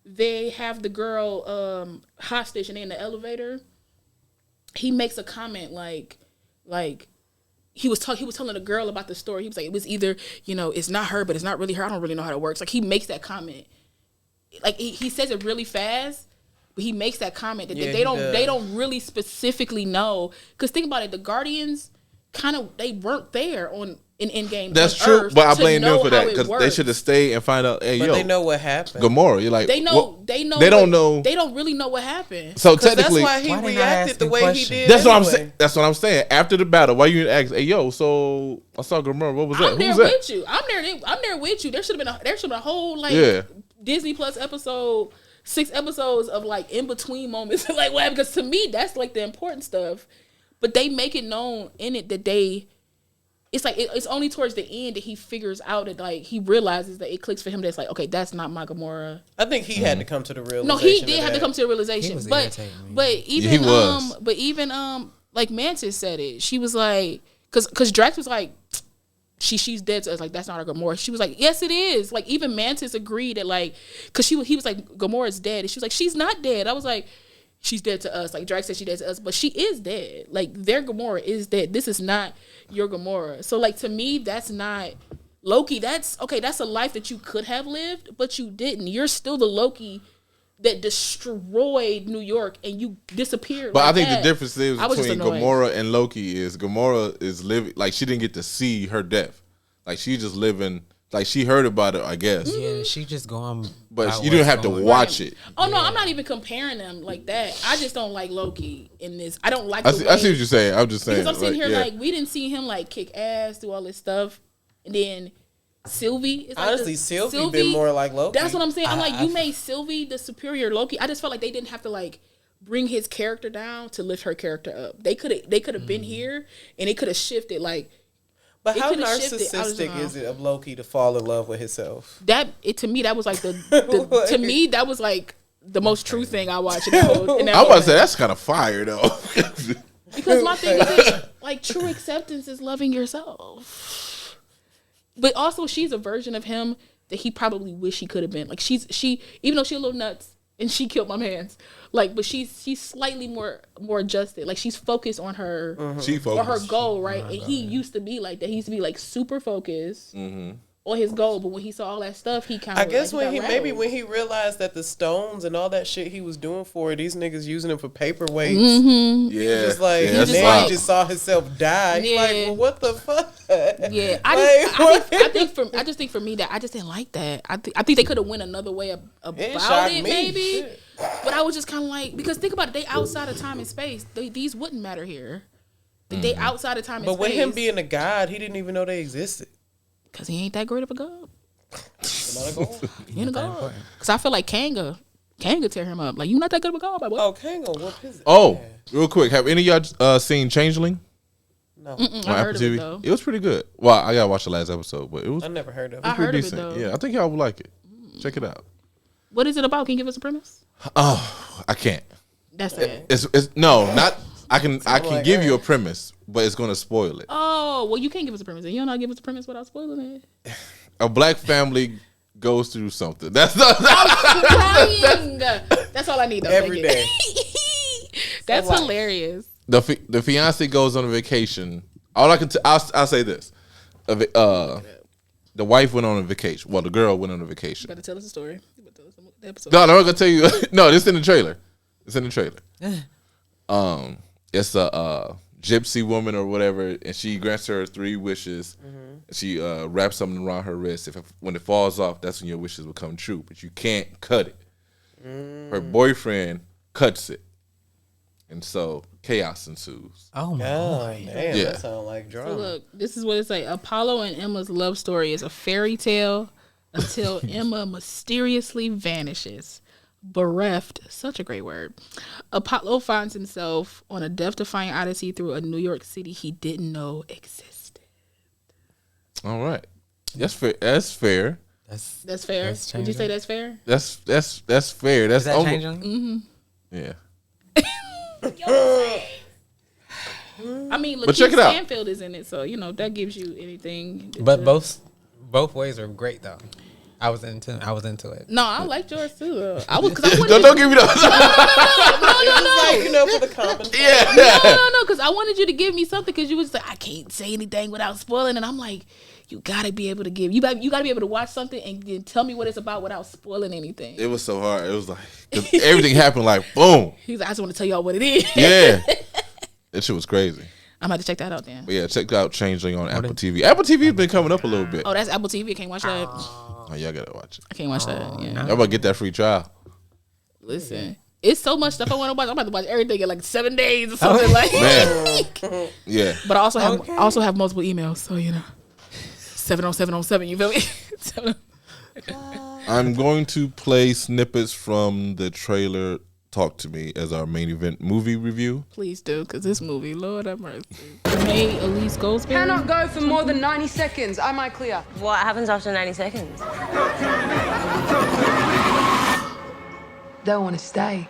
Speaker 4: they have the girl hostage and they in the elevator, he makes a comment like he was telling the girl about the story. He was like, it was either, it's not her, but it's not really her. I don't really know how that works. Like, he makes that comment. Like, he says it really fast, but he makes that comment that they don't really specifically know. Because think about it, the Guardians they weren't there in Endgame.
Speaker 1: That's true, but I blame them for that because they should have stayed and find out. Hey,
Speaker 2: but they know what happened.
Speaker 1: Gamora, you're like
Speaker 4: they know.
Speaker 1: They don't know.
Speaker 4: They don't really know what happened.
Speaker 1: So technically,
Speaker 2: that's why he reacted the way he did.
Speaker 1: That's what I'm saying. That's what I'm saying. After the battle, why you ask? Hey, yo, so I saw Gamora. What was that?
Speaker 4: I'm there with you. I'm there with you. There should have been a whole Disney Plus episode, 6 episodes of like in between moments, like what happened? Because to me, that's like the important stuff. But they make it known in it that it's like it's only towards the end that he figures out that like he realizes that it clicks for him. That's like, okay, that's not my Gamora.
Speaker 2: I think he had to come to the realization.
Speaker 4: No, he did have to come to the realization. But even like Mantis said it. She was like, because Drax was like, she's dead to us. Like, that's not her Gamora. She was like, yes, it is. Like, even Mantis agreed that like, because he was like, Gamora's dead, and she was like, she's not dead. I was like, she's dead to us. Like, Drax said she's dead to us, but she is dead. Like, their Gamora is dead. This is not your Gamora. So, like, to me, that's not Loki. That's a life that you could have lived, but you didn't. You're still the Loki that destroyed New York and you disappeared.
Speaker 1: But
Speaker 4: like
Speaker 1: I think
Speaker 4: that.
Speaker 1: the difference is between Gamora and Loki is Gamora is living, like, she didn't get to see her death. Like, she just living. Like, she heard about it, I guess.
Speaker 3: Yeah, she just going.
Speaker 1: But you didn't have to watch it.
Speaker 4: Oh, no, I'm not even comparing them like that. I just don't like Loki in this. I don't like
Speaker 1: I see what you're saying. I'm just saying.
Speaker 4: Because I'm sitting here like, we didn't see him, like, kick ass, do all this stuff. And then Sylvie is like
Speaker 2: honestly, Sylvie been more like Loki.
Speaker 4: That's what I'm saying. I'm like, you made Sylvie the superior Loki. I just felt like they didn't have to, like, bring his character down to lift her character up. They could have been here, and they could have shifted, like.
Speaker 2: But how narcissistic is it of Loki to fall in love with himself?
Speaker 4: To me, that was like to me, that was like the most true thing I watched in that whole. I'm
Speaker 1: about to say that's kind of fire though.
Speaker 4: Because my thing is, like, true acceptance is loving yourself. But also, she's a version of him that he probably wish he could have been. Like, she even though she's a little nuts and she killed my mans, like, but she's slightly more adjusted. Like, she's focused on her on her goal, right? And he used to be like that. He used to be like super focused on his goal. But when he saw all that stuff, he kind of,
Speaker 2: I guess when he realized that the stones and all that shit he was doing for it, these niggas using them for paperweights.
Speaker 1: Mm-hmm.
Speaker 2: Yeah, he just like he just saw himself die. He's like, well, what the fuck?
Speaker 4: Yeah, I just think for me that I just didn't like that. I think they could have went another way about it maybe. Shit. But I was just kind of like, because think about it, they outside of time and space. These wouldn't matter here. They outside of time and space.
Speaker 2: But with him being a god, he didn't even know they existed.
Speaker 4: Because he ain't that great of a god. He ain't a god. Because I feel like Kanga tear him up. Like, you not that good of a god, my boy.
Speaker 2: Oh, Kanga, what is it?
Speaker 1: Oh, real quick, have any of y'all seen Changeling?
Speaker 2: No.
Speaker 4: I heard of it, though.
Speaker 1: It was pretty good. Well, I gotta watch the last episode, but it was.
Speaker 2: I never heard of it.
Speaker 4: I heard
Speaker 1: decent.
Speaker 4: of it, though.
Speaker 1: Yeah, I think y'all would like it. Check it out.
Speaker 4: What is it about? Can you give us a premise?
Speaker 1: Oh, I can't.
Speaker 4: That's it.
Speaker 1: It's no, not. I can give you a premise, but it's gonna spoil it.
Speaker 4: Oh, well, you can't give us a premise. You don't know how to give us a premise without spoiling it.
Speaker 1: A black family goes through something. That's not.
Speaker 4: I'm crying. That's all I need. Though.
Speaker 2: Every day.
Speaker 4: That's hilarious.
Speaker 1: The fiance goes on a vacation. All I can I'll say this. The wife went on a vacation. Well, the girl went on a vacation.
Speaker 4: You better tell us the story. The episode.
Speaker 1: No, I'm not gonna tell you. No, this is in the trailer. It's in the trailer. It's a gypsy woman or whatever, and she grants her 3 wishes. She wraps something around her wrist. When it falls off, that's when your wishes will come true. But you can't cut it. Her boyfriend cuts it, and so chaos ensues.
Speaker 3: Oh my god!
Speaker 2: Damn,
Speaker 1: Yeah.
Speaker 2: that sounds like drama.
Speaker 4: So look, this is what it's like. Apollo and Emma's love story is a fairy tale until Emma mysteriously vanishes. Bereft, such a great word. Apollo finds himself on a death-defying odyssey through a New York City he didn't know existed.
Speaker 1: All right, that's fair. That's fair.
Speaker 4: That's fair. Would you say that's fair?
Speaker 1: That's fair. That's
Speaker 3: Is that changing?
Speaker 1: Yeah.
Speaker 4: I mean,
Speaker 1: But check
Speaker 4: Lakeith
Speaker 1: it out.
Speaker 4: Stanfield is in it, so that gives you anything.
Speaker 3: But both ways are great though. I was into it.
Speaker 4: No, I liked yours too. Though. I was because I wanted.
Speaker 1: Don't give me those.
Speaker 2: No. For the comments.
Speaker 1: Yeah.
Speaker 4: No, because I wanted you to give me something because you was like, I can't say anything without spoiling, and I'm like, you gotta be able to give. You gotta be able to watch something and then tell me what it's about without spoiling anything.
Speaker 1: It was so hard. It was like 'cause everything happened like boom.
Speaker 4: He's like, I just want to tell y'all what it is.
Speaker 1: Yeah. That shit was crazy.
Speaker 4: I'm about to check that out then.
Speaker 1: But yeah, check out Changeling on Apple TV. Apple TV's been coming up a little bit.
Speaker 4: Oh, that's Apple TV. I can't watch that.
Speaker 1: Oh, y'all gotta watch it.
Speaker 4: I can't watch that. Yeah.
Speaker 1: Y'all about to get that free trial.
Speaker 4: Listen, it's so much stuff I want to watch. I'm about to watch everything in like 7 days or something like.
Speaker 1: Man. Yeah.
Speaker 4: But I also have multiple emails, so 70707. You feel me? 7
Speaker 1: I'm going to play snippets from the trailer Talk to Me as our main event movie review.
Speaker 4: Please do, because this movie, Lord have mercy. Hey, Elise Goldsberry.
Speaker 5: Cannot go for more than 90 seconds. Am I clear?
Speaker 6: What happens after 90 seconds?
Speaker 5: Don't want to stay.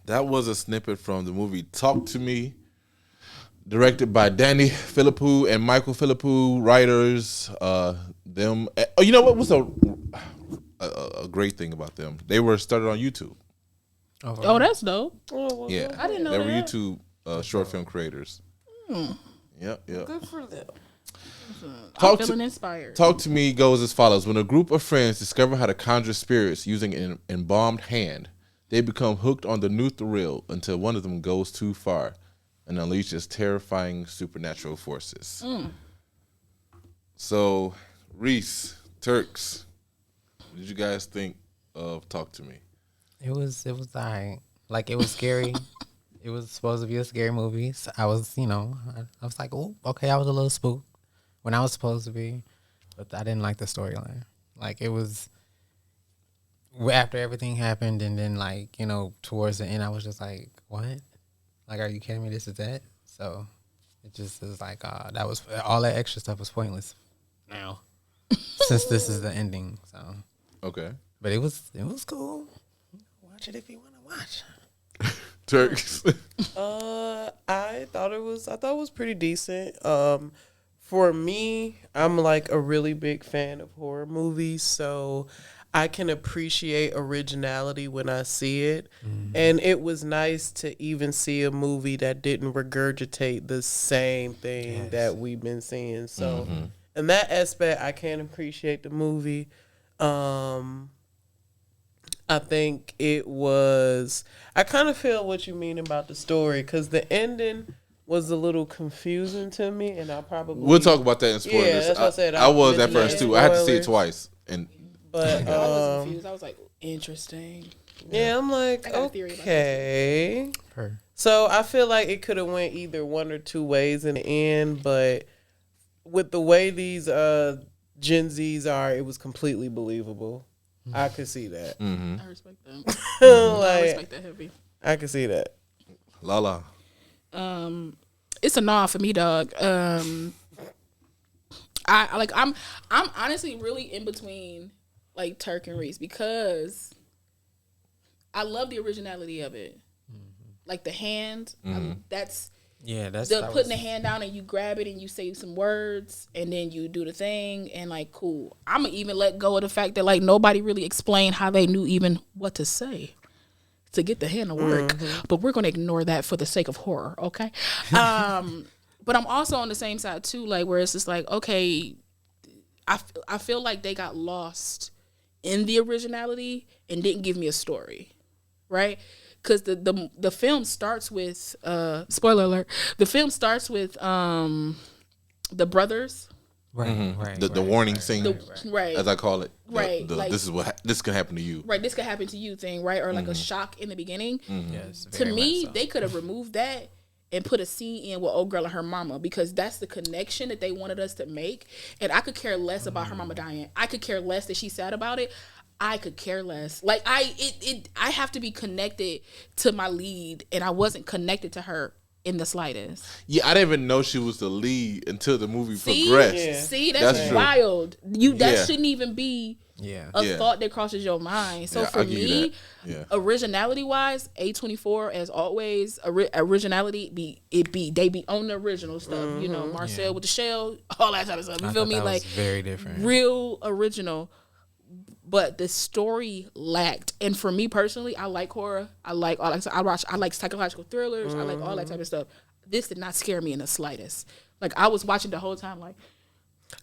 Speaker 1: That was a snippet from the movie Talk to Me, directed by Danny Philippou and Michael Philippou, writers. Them. Oh, you know what was a great thing about them? They were started on YouTube.
Speaker 4: Oh, that's dope.
Speaker 1: Yeah,
Speaker 4: I didn't know
Speaker 1: they were
Speaker 4: that.
Speaker 1: YouTube short film creators. Yep.
Speaker 2: Good for them.
Speaker 4: I'm feeling inspired.
Speaker 1: Talk to Me goes as follows. When a group of friends discover how to conjure spirits using an embalmed hand, they become hooked on the new thrill until one of them goes too far and unleashes terrifying supernatural forces. So, Reese, Turks, what did you guys think of Talk to Me?
Speaker 3: It was alright. Like, it was scary. It was supposed to be a scary movie. So I was, I was like, oh, okay. I was a little spooked when I was supposed to be, but I didn't like the storyline. Like, it was after everything happened, and then towards the end, I was just like, what? Like, are you kidding me? This is that? So it just is like, that was all that extra stuff was pointless now, since this is the ending. So
Speaker 1: Okay.
Speaker 3: but it was cool. Watch it if you want to watch.
Speaker 1: Turks.
Speaker 2: I thought it was pretty decent. For me, I'm like a really big fan of horror movies, so I can appreciate originality when I see it. And it was nice to even see a movie that didn't regurgitate the same thing that we've been seeing. So in that aspect, I can appreciate the movie. I think it was, I kind of feel what you mean about the story, because the ending was a little confusing to me, and
Speaker 1: We'll talk about that in spoilers.
Speaker 2: Yeah, that's what I said.
Speaker 1: I was at
Speaker 2: mentioned
Speaker 1: first
Speaker 2: that
Speaker 1: too. I had to see
Speaker 2: spoilers.
Speaker 1: it twice, and
Speaker 2: But
Speaker 4: I was confused. I was like, interesting.
Speaker 2: yeah, I'm like,
Speaker 4: I got a theory about
Speaker 2: okay.
Speaker 3: Her.
Speaker 2: So I feel like it could have went either one or two ways in the end, but with the way these Gen Zs are, it was completely believable. I could see that.
Speaker 4: I respect that. I
Speaker 2: Like,
Speaker 4: respect that heavy.
Speaker 2: I could see that.
Speaker 1: LALa.
Speaker 4: It's a nah for me, dog. I'm honestly really in between like Turk and Reese, because I love the originality of it. Like the hand, that's putting the hand down and you grab it and you say some words and then you do the thing and like, cool. I'm gonna even let go of the fact that like nobody really explained how they knew even what to say to get the hand to work, but we're gonna ignore that for the sake of horror, okay? But I'm also on the same side too, like where it's just like, okay, I feel like they got lost in the originality and didn't give me a story, right? because the film starts with spoiler alert. The film starts with the brothers.
Speaker 3: Right,
Speaker 1: The warning scene,
Speaker 4: Right.
Speaker 1: as I call it.
Speaker 4: Right, like-
Speaker 1: This could happen to you.
Speaker 4: Right, this could happen to you thing, right? Or like a shock in the beginning.
Speaker 3: Yes,
Speaker 4: To
Speaker 3: very
Speaker 4: me,
Speaker 3: much so.
Speaker 4: they could have removed that and put a scene in with old girl and her mama, because that's the connection that they wanted us to make. And I could care less about her mama dying. I could care less that she's sad about it. I could care less. Like I have to be connected to my lead, and I wasn't connected to her in the slightest.
Speaker 1: Yeah, I didn't even know she was the lead until the movie
Speaker 4: See?
Speaker 1: progressed.
Speaker 2: Yeah.
Speaker 4: See, that's
Speaker 1: That's true.
Speaker 4: wild. That
Speaker 1: Yeah.
Speaker 4: shouldn't even be
Speaker 3: Yeah.
Speaker 4: a
Speaker 1: Yeah.
Speaker 4: thought that crosses your mind. So
Speaker 1: Yeah,
Speaker 4: for
Speaker 1: I'll give you
Speaker 4: me,
Speaker 1: that. Yeah.
Speaker 4: originality wise, A24 as always, originality they be on the original stuff. You know, Marcel with the shell, all that type of stuff. You
Speaker 3: I
Speaker 4: feel
Speaker 3: thought
Speaker 4: me?
Speaker 3: that
Speaker 4: Like
Speaker 3: was very different.
Speaker 4: real original. But the story lacked. And for me personally, I like horror. I like all that. I like psychological thrillers. I like all that type of stuff. This did not scare me in the slightest. Like I was watching the whole time like,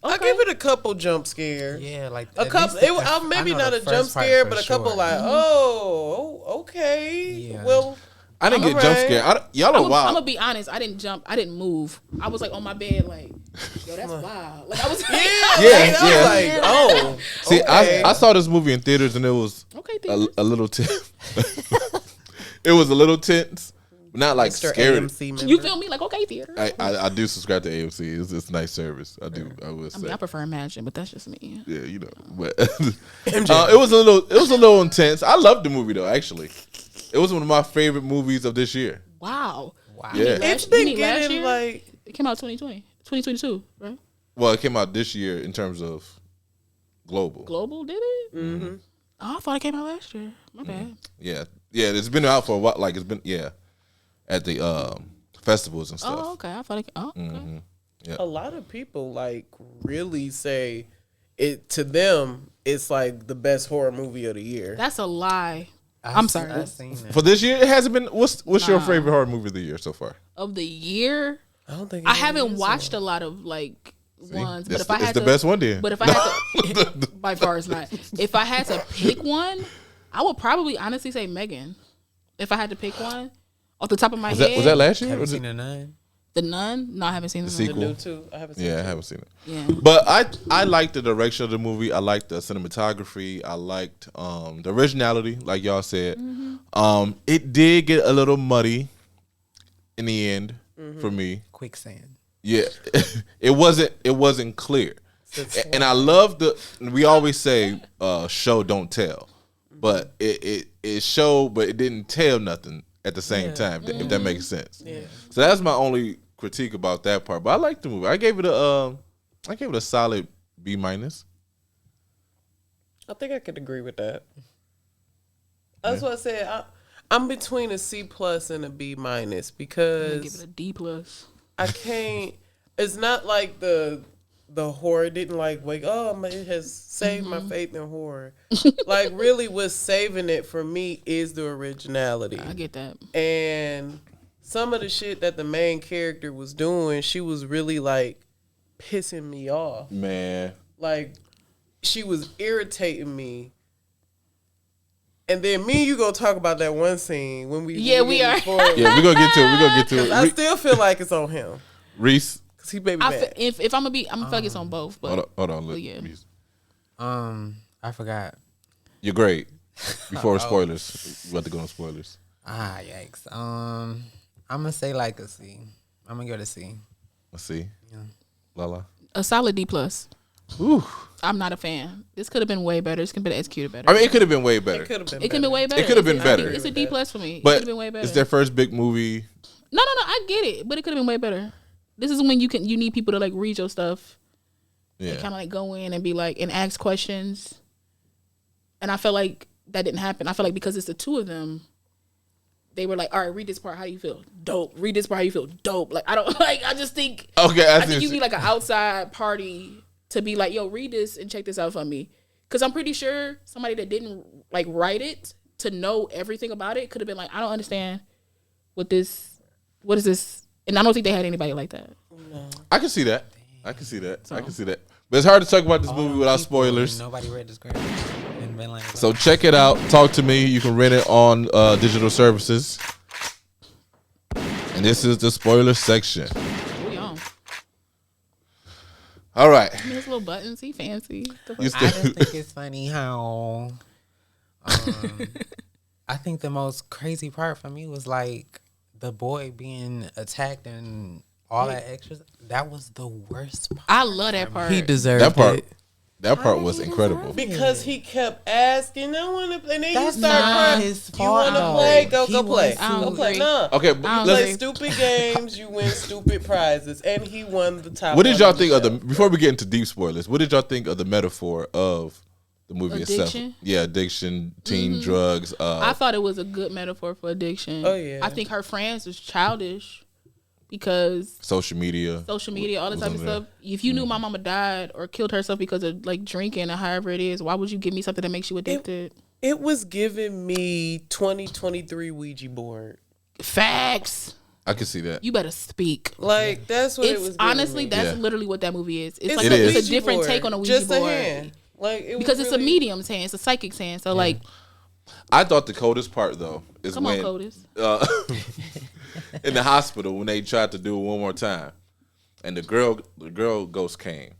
Speaker 4: okay.
Speaker 2: I give it a couple jump scares.
Speaker 3: Yeah, like
Speaker 2: A
Speaker 3: at
Speaker 2: couple.
Speaker 3: least
Speaker 2: Maybe
Speaker 3: I know
Speaker 2: not
Speaker 3: the
Speaker 2: a
Speaker 3: first
Speaker 2: jump
Speaker 3: part
Speaker 2: scare,
Speaker 3: for
Speaker 2: but a couple
Speaker 3: sure.
Speaker 2: like, oh, okay.
Speaker 3: Yeah.
Speaker 2: Well,
Speaker 1: I didn't get
Speaker 2: All
Speaker 1: jump
Speaker 2: right.
Speaker 1: scared. Y'all are
Speaker 4: I'm
Speaker 1: wild.
Speaker 4: gonna be honest. I didn't jump. I didn't move. I was like on my bed, like, yo, that's wild. Like I was,
Speaker 2: yeah,
Speaker 1: Yeah,
Speaker 2: I
Speaker 1: yeah.
Speaker 2: was like, oh,
Speaker 1: See,
Speaker 2: okay.
Speaker 1: I saw this movie in theaters and it was
Speaker 4: okay,
Speaker 1: a little tense. It was a little tense, but not like
Speaker 2: Mr.
Speaker 1: scary.
Speaker 2: AMC member.
Speaker 4: you feel me? Like okay, theater.
Speaker 1: I do subscribe to AMC. It's a nice service. I do. I will
Speaker 4: I
Speaker 1: say.
Speaker 4: mean, I prefer Imagine, but that's just me.
Speaker 1: Yeah, you know, but it was a little intense. I loved the movie though. Actually, it was one of my favorite movies of this year.
Speaker 4: Wow.
Speaker 1: Yeah.
Speaker 2: It's
Speaker 4: You
Speaker 2: been
Speaker 4: mean last
Speaker 2: getting
Speaker 4: year?
Speaker 2: like,
Speaker 4: It came out 2022, right?
Speaker 1: Well, it came out this year in terms of global.
Speaker 4: Global did it? Mm-hmm. Oh, I thought it came out last year. My bad.
Speaker 1: Yeah, it's been out for a while. Like it's been at the festivals and stuff.
Speaker 4: Oh, okay. I thought it. Oh, okay.
Speaker 2: a lot of people like really say it to them. It's like the best horror movie of the year.
Speaker 4: That's a lie. I'm sorry.
Speaker 3: I've seen it.
Speaker 1: For this year, it hasn't been. What's your favorite horror movie of the year so far?
Speaker 4: Of the year,
Speaker 2: I don't think
Speaker 4: I
Speaker 2: it
Speaker 4: haven't
Speaker 2: is
Speaker 4: watched a lot of like ones. But
Speaker 1: It's
Speaker 4: if I
Speaker 1: it's
Speaker 4: had
Speaker 1: the
Speaker 4: to,
Speaker 1: best one then.
Speaker 4: But if I had to, by far it's not. If I had to pick one, I would probably honestly say Megan. If I had to pick one, off the top of my head,
Speaker 1: was that last year?
Speaker 3: Have you
Speaker 1: Was
Speaker 3: seen
Speaker 1: it
Speaker 3: The Nun?
Speaker 4: The Nun? No, I haven't seen the
Speaker 1: the
Speaker 4: Nun.
Speaker 2: the new
Speaker 1: sequel?
Speaker 2: two. I haven't seen.
Speaker 1: Yeah, I
Speaker 2: it.
Speaker 1: haven't seen it.
Speaker 4: Yeah.
Speaker 1: But I like the direction of the movie. I liked the cinematography. I liked the originality, like y'all said. It did get a little muddy in the end for me.
Speaker 3: Quicksand.
Speaker 1: Yeah, it wasn't clear. And I love we always say show don't tell, but it showed, but it didn't tell nothing at the same time. If that makes sense. Yeah. So that's my only critique about that part. But I like the movie. I gave it a solid B minus.
Speaker 2: I think I could agree with that. That's what I said. I'm between a C plus and a B minus
Speaker 4: I'm gonna give
Speaker 2: because
Speaker 4: it a D plus.
Speaker 2: I can't. It's not like the horror didn't like wake. Oh, it has saved my faith in horror. Like really, what's saving it for me is the originality.
Speaker 4: I get that.
Speaker 2: And some of the shit that the main character was doing, she was really like pissing me off.
Speaker 1: Man,
Speaker 2: Like she was irritating me. And then me and you gonna talk about that one scene when we
Speaker 4: Yeah, we
Speaker 2: get
Speaker 4: are.
Speaker 2: into it.
Speaker 1: yeah, we're gonna get to it.
Speaker 2: I still feel like it's on him
Speaker 1: Reese,
Speaker 2: because he baby bad.
Speaker 4: If I'm gonna be, I'm gonna focus on both. But
Speaker 1: hold on.
Speaker 4: yeah.
Speaker 1: Reese.
Speaker 3: I forgot.
Speaker 1: Your grade before spoilers. We about to go on spoilers.
Speaker 3: Ah, yikes. I'm gonna say like a C. I'm gonna give it a C.
Speaker 1: Let's see. LALa.
Speaker 4: a solid D plus.
Speaker 1: Ooh.
Speaker 4: I'm not a fan. This could have been way better. This could have been executed better.
Speaker 1: I mean, it could have been way better.
Speaker 2: It could have been.
Speaker 4: It could have been way better.
Speaker 1: It could have been
Speaker 4: I think
Speaker 1: better.
Speaker 4: It's a D plus for me. It could
Speaker 1: But
Speaker 4: have been way better.
Speaker 1: it's their first big movie.
Speaker 4: No. I get it, but it could have been way better. This is when you need people to like read your stuff
Speaker 1: Yeah.
Speaker 4: and kind of like go in and be like and ask questions. And I felt like that didn't happen. I feel like because it's the two of them, they were like, all right, read this part. How do you feel? Dope. Read this part. How you feel? Dope. Like I don't like. I just think.
Speaker 1: Okay,
Speaker 4: I think you need like an outside party to be like, yo, read this and check this out for me. Because I'm pretty sure somebody that didn't like write it to know everything about it could have been like, I don't understand what is this? And I don't think they had anybody like that.
Speaker 1: I can see that. I can see that. But it's hard to talk about this movie without spoilers.
Speaker 3: Nobody read the script. And been like.
Speaker 1: So check it out. Talk to me. You can rent it on digital services. And this is the spoiler section.
Speaker 4: We on.
Speaker 1: All right.
Speaker 4: His little buttons, he fancy.
Speaker 3: I just think it's funny how. I think the most crazy part for me was like the boy being attacked and all that extras. That was the worst part.
Speaker 4: I love that part.
Speaker 2: He deserved
Speaker 1: That part.
Speaker 2: it.
Speaker 1: That part was incredible.
Speaker 2: Because he kept asking, I want to, and then
Speaker 3: That's
Speaker 2: you start
Speaker 3: not
Speaker 2: crying.
Speaker 3: his
Speaker 2: You
Speaker 3: fault,
Speaker 2: want to
Speaker 3: though.
Speaker 2: play? Go
Speaker 3: He
Speaker 2: play.
Speaker 3: was
Speaker 4: I
Speaker 2: Go
Speaker 4: don't
Speaker 2: play.
Speaker 4: agree.
Speaker 2: No.
Speaker 1: Okay,
Speaker 4: I
Speaker 1: but
Speaker 4: don't
Speaker 2: Play
Speaker 1: let's,
Speaker 4: agree.
Speaker 2: stupid games, you win stupid prizes, and he won the top.
Speaker 1: what did
Speaker 2: one
Speaker 1: y'all
Speaker 2: on
Speaker 1: think of the,
Speaker 2: show.
Speaker 1: before we get into deep spoilers, what did y'all think of the metaphor of the movie itself?
Speaker 4: Addiction?
Speaker 1: Yeah, addiction, teen drugs.
Speaker 4: I thought it was a good metaphor for addiction.
Speaker 2: Oh, yeah.
Speaker 4: I think her friends was childish because
Speaker 1: social media.
Speaker 4: social media, all this
Speaker 1: was
Speaker 4: type of
Speaker 1: under there.
Speaker 4: stuff. If you knew my mama died or killed herself because of like drinking or however it is, why would you give me something that makes you addicted?
Speaker 2: It was giving me 2023 Ouija board.
Speaker 4: Facts.
Speaker 1: I could see that.
Speaker 4: You better speak.
Speaker 2: Like that's what it was.
Speaker 4: It's
Speaker 2: giving
Speaker 4: honestly
Speaker 2: me.
Speaker 4: that's
Speaker 1: Yeah.
Speaker 4: literally what that movie is. It's
Speaker 2: It's
Speaker 4: like
Speaker 1: It
Speaker 4: a,
Speaker 1: is.
Speaker 4: it's a different
Speaker 2: Ouija
Speaker 4: take
Speaker 2: board.
Speaker 4: on a Ouija
Speaker 2: Just
Speaker 4: board.
Speaker 2: a hand. Like it was
Speaker 4: Because it's a
Speaker 2: really-
Speaker 4: medium's hand, it's a psychic's hand. So like,
Speaker 1: I thought the coldest part though is
Speaker 4: come on,
Speaker 1: when
Speaker 4: Codis.
Speaker 1: in the hospital when they tried to do it one more time, and the girl ghost came,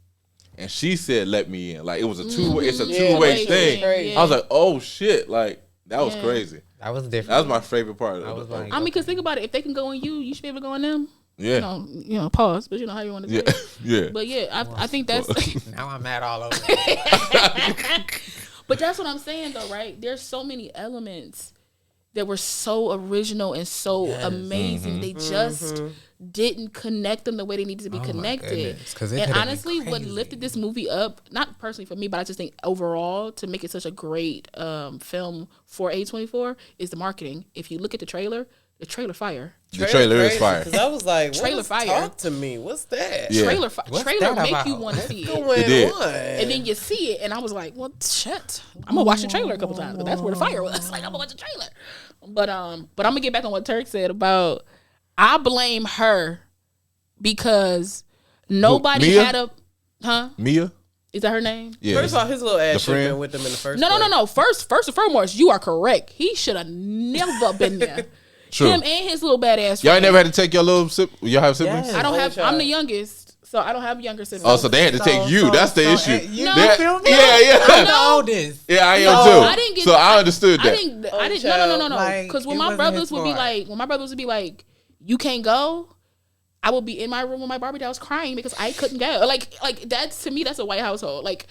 Speaker 1: and she said, "Let me in." Like it was a two-way. It's a two-way
Speaker 4: Two-way
Speaker 1: thing.
Speaker 2: thing,
Speaker 1: I was like, "Oh shit!" Like that was
Speaker 4: Yeah.
Speaker 1: crazy.
Speaker 3: That was different.
Speaker 1: That was my favorite part.
Speaker 3: I was like,
Speaker 4: I mean, because think about it. If they can go in you, you should be able to go in them.
Speaker 1: Yeah,
Speaker 4: You know, pause, but you know how you want to say
Speaker 1: yeah,
Speaker 4: it.
Speaker 1: yeah.
Speaker 4: But yeah, I think that's.
Speaker 3: now I'm mad all over.
Speaker 4: But that's what I'm saying, though, right? There's so many elements that were so original and so amazing. They just didn't connect them the way they needed to be
Speaker 3: Oh my
Speaker 4: connected.
Speaker 3: goodness, 'cause it
Speaker 4: And
Speaker 3: could've been
Speaker 4: honestly, what
Speaker 3: crazy.
Speaker 4: lifted this movie up, not personally for me, but I just think overall to make it such a great film for A24 is the marketing. If you look at the trailer fire.
Speaker 1: The trailer is
Speaker 2: crazy,
Speaker 1: fire.
Speaker 2: 'cause I was like, what
Speaker 4: Trailer
Speaker 2: is
Speaker 4: fire.
Speaker 2: Talk to me. What's that?
Speaker 1: Yeah.
Speaker 4: Trailer
Speaker 3: What's
Speaker 4: trailer
Speaker 3: that
Speaker 4: make you
Speaker 3: about?
Speaker 4: want to see it.
Speaker 2: Going
Speaker 1: It did.
Speaker 2: on?
Speaker 4: And then you see it, and I was like, "Well, shit, I'm gonna watch the trailer a couple times, but that's where the fire was. Like, I'm gonna watch the trailer." But I'm gonna get back on what Turk said about. I blame her because nobody
Speaker 1: Mia?
Speaker 4: had a.
Speaker 1: Mia.
Speaker 4: Is that her name?
Speaker 1: Yeah.
Speaker 2: First of all, his little ass should have
Speaker 1: friend?
Speaker 2: been with them in the first.
Speaker 4: No.
Speaker 2: place.
Speaker 4: First and foremost, you are correct. He should have never been there.
Speaker 1: True.
Speaker 4: Him and his little badass.
Speaker 1: Y'all
Speaker 4: friend.
Speaker 1: ain't never had to take your little y'all have siblings?
Speaker 3: Yes.
Speaker 4: I don't
Speaker 2: Only
Speaker 4: have.
Speaker 2: child.
Speaker 4: I'm the youngest, so I don't have younger siblings.
Speaker 1: Oh, so they had to take you. That's the issue.
Speaker 3: You
Speaker 1: They-
Speaker 3: feel me?
Speaker 1: Yeah.
Speaker 3: I'm the oldest.
Speaker 1: Yeah, I am
Speaker 4: No,
Speaker 1: too.
Speaker 4: I didn't get-
Speaker 1: so I understood that.
Speaker 4: I didn't.
Speaker 2: Only
Speaker 4: No.
Speaker 2: child.
Speaker 3: Like,
Speaker 4: Because when
Speaker 3: it
Speaker 4: my
Speaker 3: wasn't
Speaker 4: brothers
Speaker 3: his
Speaker 4: would be
Speaker 3: fault.
Speaker 4: like, "You can't go," I would be in my room with my Barbie dolls crying because I couldn't go. Like that's to me, that's a white household. Like,